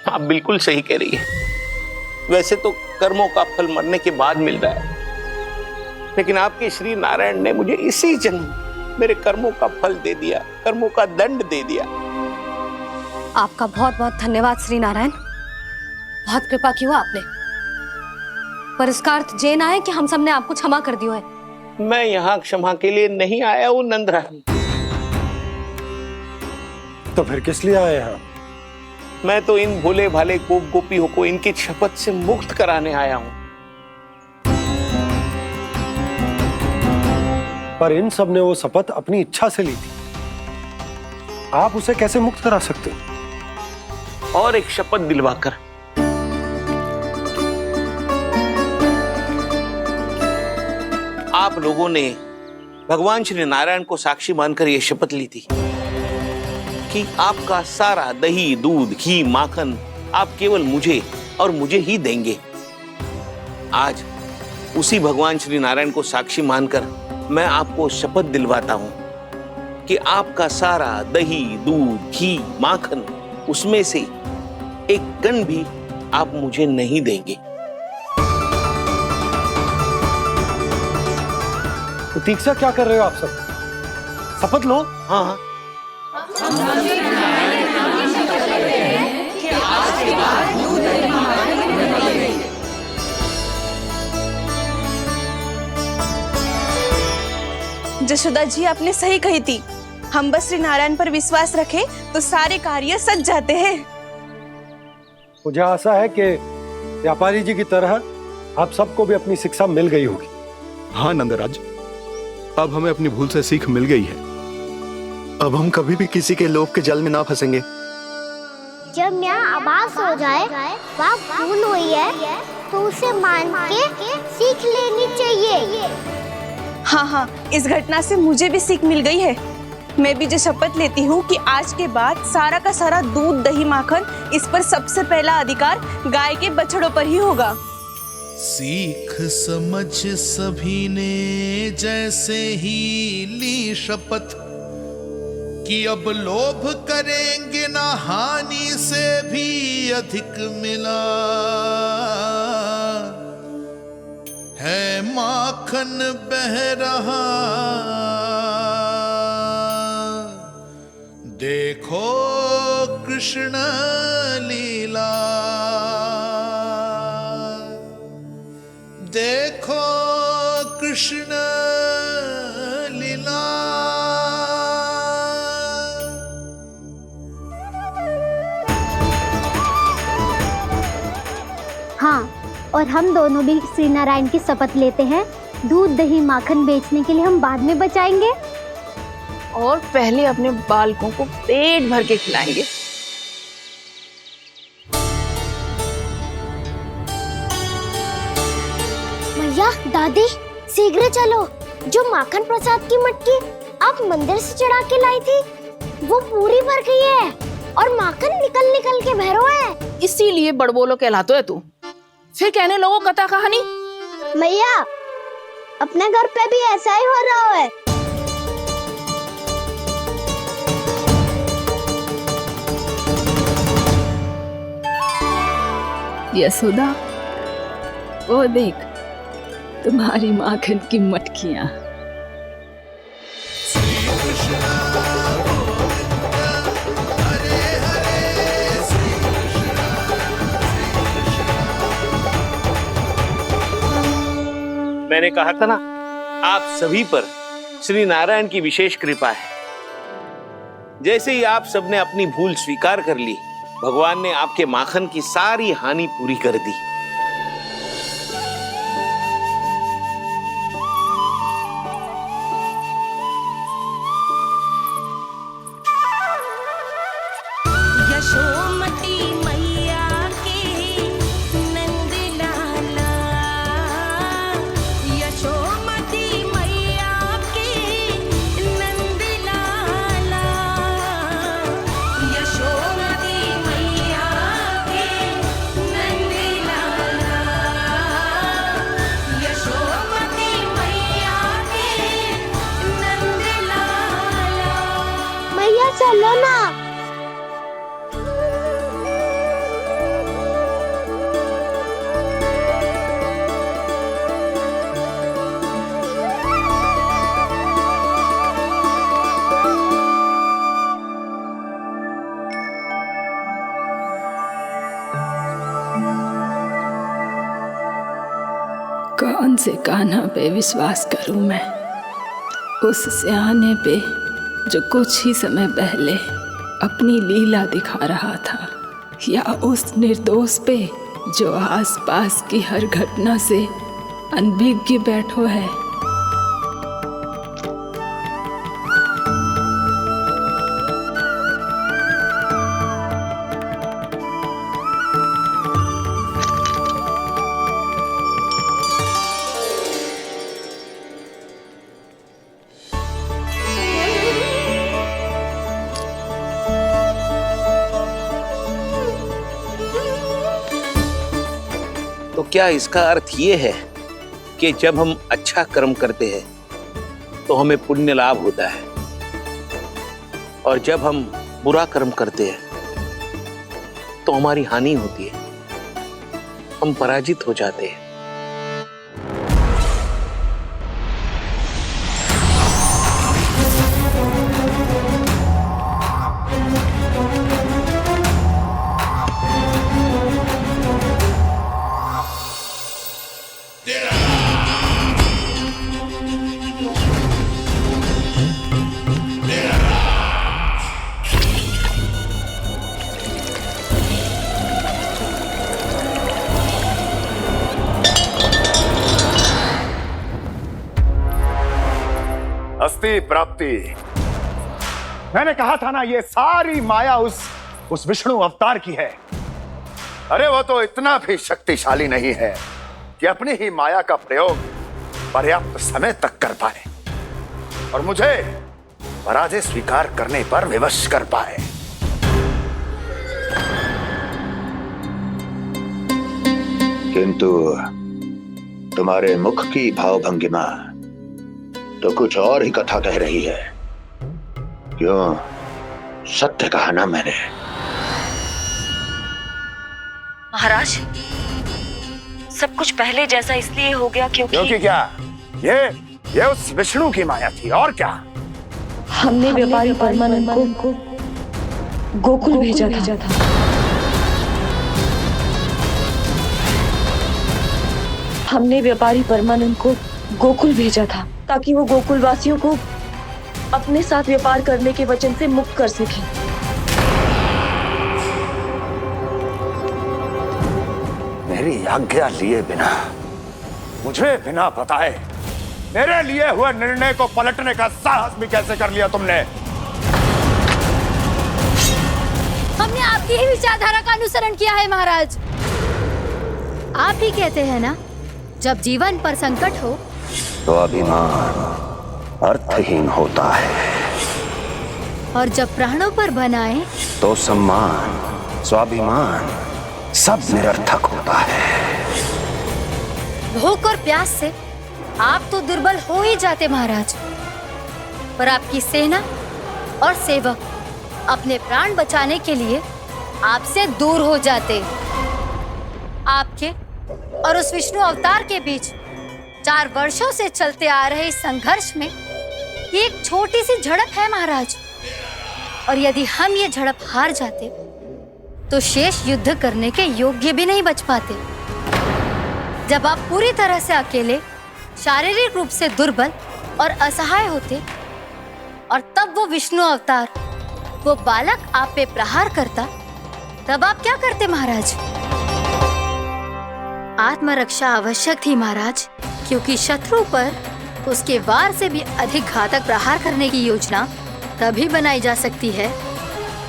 आप बिल्कुल सही कह रही है। वैसे तो कर्मों का फल मरने के बाद मिल रहा है, लेकिन आपके श्री नारायण ने मुझे इसी जन्म मेरे कर्मों का फल दे दिया, कर्मों का दंड दे दिया। आपका बहुत बहुत धन्यवाद श्री नारायण, बहुत कृपा की हो आपने। पर इसका अर्थ ये ना है कि हम सब ने आपको क्षमा कर दिया है। मैं यहाँ क्षमा के लिए नहीं आया हूँ नंदरानी। तो फिर किस लिए आए यहाँ? मैं तो इन भोले भाले गोप गोपियों को इनकी शपथ से मुक्त कराने आया हूँ। पर इन सब ने वो शपथ अपनी इच्छा से ली थी, आप उसे कैसे मुक्त करा सकते? और एक शपथ दिलवाकर। आप लोगों ने भगवान श्री नारायण को साक्षी मानकर यह शपथ ली थी कि आपका सारा दही, दूध, घी, माखन आप केवल मुझे और मुझे ही देंगे। आज उसी भगवान श्री नारायण को साक्षी मानकर मैं आपको शपथ दिलवाता हूं कि आपका सारा दही, दूध, घी, माखन उसमें से एक कण भी आप मुझे नहीं देंगे। तो तीक्षा क्या कर रहे हो आप सब? शपथ लो। हाँ हाँ। जशोदा जी आपने सही कही थी, हम बस श्री नारायण पर विश्वास रखें तो सारे कार्य सच जाते हैं। मुझे आशा है कि व्यापारी जी की तरह आप सबको भी अपनी शिक्षा मिल गई होगी। हाँ नंदराज, अब हमें अपनी भूल से सीख मिल गई है। अब हम कभी भी किसी के लोभ के जल में ना फंसेंगे। जब यहाँ आभास हो जाए वहाँ भूल हुई है तो उसे मान के सीख लेनी चाहिए। हाँ हाँ, इस घटना से मुझे भी सीख मिल गई है। मैं भी जो शपथ लेती हूँ कि आज के बाद सारा का सारा दूध, दही, माखन इस पर सबसे पहला अधिकार गाय के बछड़ों पर ही होगा। सीख समझ सभी ने जैसे ही ली शपथ कि अब लोभ करेंगे ना हानि से भी अधिक मिला है, माखन बह रहा देखो कृष्ण लीला, देखो कृष्ण लीला। हाँ, और हम दोनों भी श्री नारायण की शपथ लेते हैं, दूध दही माखन बेचने के लिए हम बाद में बचाएंगे और पहले अपने बालकों को पेट भर के खिलाएंगे। मैया, दादी, शीघ्र चलो। जो माखन प्रसाद की मटकी आप मंदिर से चढ़ा के लाई थी, वो पूरी भर गई है और माखन निकल निकल के भरो है। इसीलिए बड़बोलो कहलातो है तू। फिर कहने लोगों कथा कहानी। मैया, अपने घर पे भी ऐसा ही हो रहा है। यशोदा, वो देख तुम्हारी माखन की मटकियां। मैंने कहा था ना, आप सभी पर श्री नारायण की विशेष कृपा है। जैसे ही आप सबने अपनी भूल स्वीकार कर ली, भगवान ने आपके माखन की सारी हानि पूरी कर दी। यशोमती मैया के नंद लाला, यशोमती मैया के नंद लाला, यशोमती मैया के नंद लाला, यशोमती मैया के नंद लाला। मैया चलो ना। कौन से कान्हा पे विश्वास करूं मैं? उस सियाने पे जो कुछ ही समय पहले अपनी लीला दिखा रहा था, या उस निर्दोष पे जो आसपास की हर घटना से अनभिज्ञ बैठो है? तो क्या इसका अर्थ ये है कि जब हम अच्छा कर्म करते हैं तो हमें पुण्य लाभ होता है, और जब हम बुरा कर्म करते हैं तो हमारी हानि होती है, हम पराजित हो जाते हैं? अस्ति प्राप्ति। मैंने कहा था ना, ये सारी माया उस विष्णु अवतार की है। अरे वो तो इतना भी शक्तिशाली नहीं है कि अपनी ही माया का प्रयोग पर्याप्त समय तक कर पाए और मुझे पराजय स्वीकार करने पर विवश कर पाए। किंतु तुम्हारे मुख की भावभंगिमा तो कुछ और ही कथा कह रही है। क्यों? सत्य कहा ना मैंने। महाराज, सब कुछ पहले जैसा इसलिए हो गया क्योंकि क्या? ये उस विष्णु की माया थी, और क्या? हमने व्यापारी परमानंद को गोकुल भेजा था। हमने व्यापारी परमानंद को गोकुल भेजा था ताकि वो गोकुल वासियों को अपने साथ व्यापार करने के वचन से मुक्त कर सके। मेरी आज्ञा लिए बिना, मुझे बिना बताए मेरे लिए हुए निर्णय को पलटने का साहस भी कैसे कर लिया तुमने? हमने आपकी ही विचारधारा का अनुसरण किया है महाराज। आप ही कहते हैं ना, जब जीवन पर संकट हो तो अभिमान अर्थहीन होता है, और जब प्राणों पर बनाए तो सम्मान स्वाभिमान सब निरर्थक होता है। भूख और प्यास से आप तो दुर्बल हो ही जाते महाराज, पर आपकी सेना और सेवक अपने प्राण बचाने के लिए आपसे दूर हो जाते। आपके और उस विष्णु अवतार के बीच 4 वर्षों से चलते आ रहे इस संघर्ष में ये एक छोटी सी झड़प है महाराज, और यदि हम ये झड़प हार जाते तो शेष युद्ध करने के योग्य भी नहीं बच पाते। जब आप पूरी तरह से अकेले, शारीरिक रूप से दुर्बल और असहाय होते, और तब वो विष्णु अवतार, वो बालक आप पे प्रहार करता, तब आप क्या करते महाराज? आत्मरक्षा आवश्यक थी महाराज, क्योंकि शत्रु पर उसके वार से भी अधिक घातक प्रहार करने की योजना तभी बनाई जा सकती है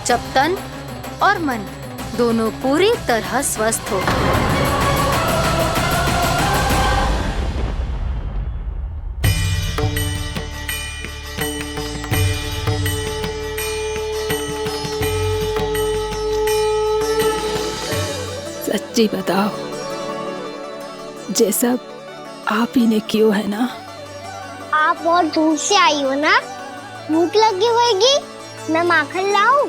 जब तन और मन दोनों पूरी तरह स्वस्थ हो। सच्ची बताओ, ये सब आप ही ने क्यों है ना? आप बहुत दूर से आई हो ना, भूख लगी होगी। मैं माखन लाऊं?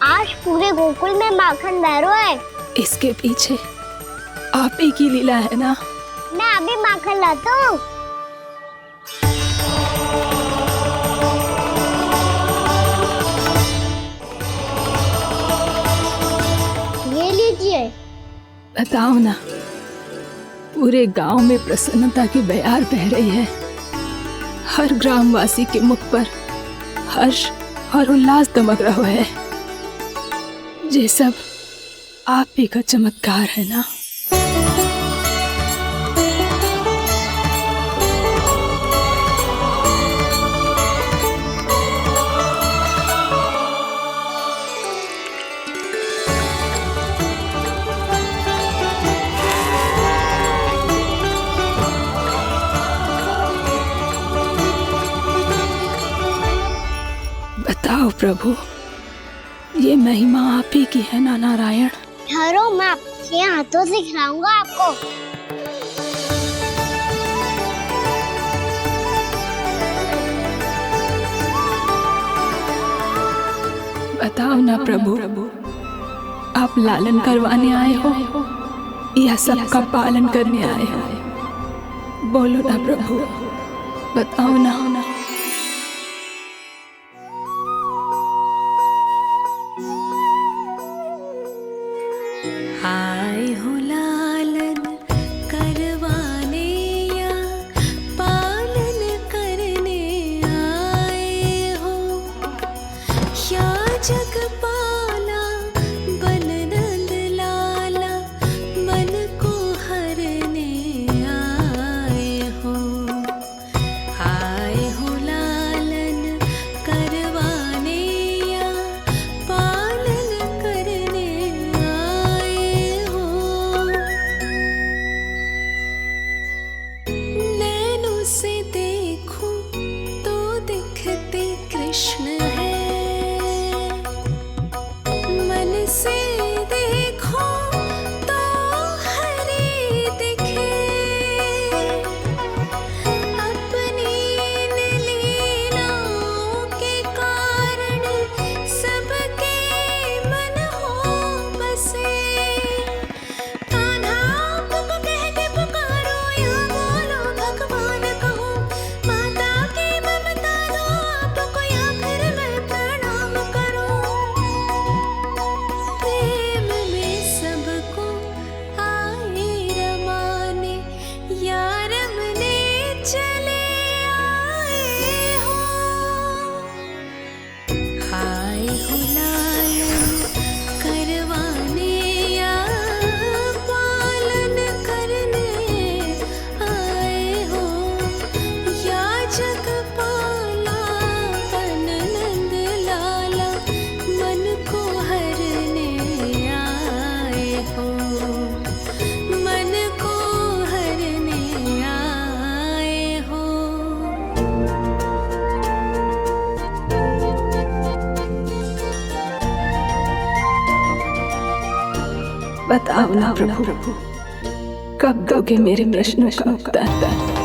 आज पूरे गोकुल में माखन बह रहा है। इसके पीछे आप ही की लीला है ना? मैं अभी माखन लाता हूँ। ये लीजिए। बताओ ना, पूरे गांव में प्रसन्नता की बयार बह रही है। हर ग्रामवासी के मुख पर हर्ष और उल्लास दमक रहा है। ये सब आप ही का चमत्कार है ना? बताओ प्रभु, ये महिमा आप ही की है ना नारायण? ठहरो, मैं आपके हाथों से खिलाऊंगा आपको। बताओ ना प्रभु, आप लालन करवाने आए हो या सबका पालन करने आए हो? बोलो ना प्रभु, बताओ ना। आए हो लालन करवाने या पालन करने आए हो, या जगपाला बन नंद लाला मन को हरने आए हो। आए बताओ ना प्रभु, कब दोगे मेरे प्रश्नों का उत्तर?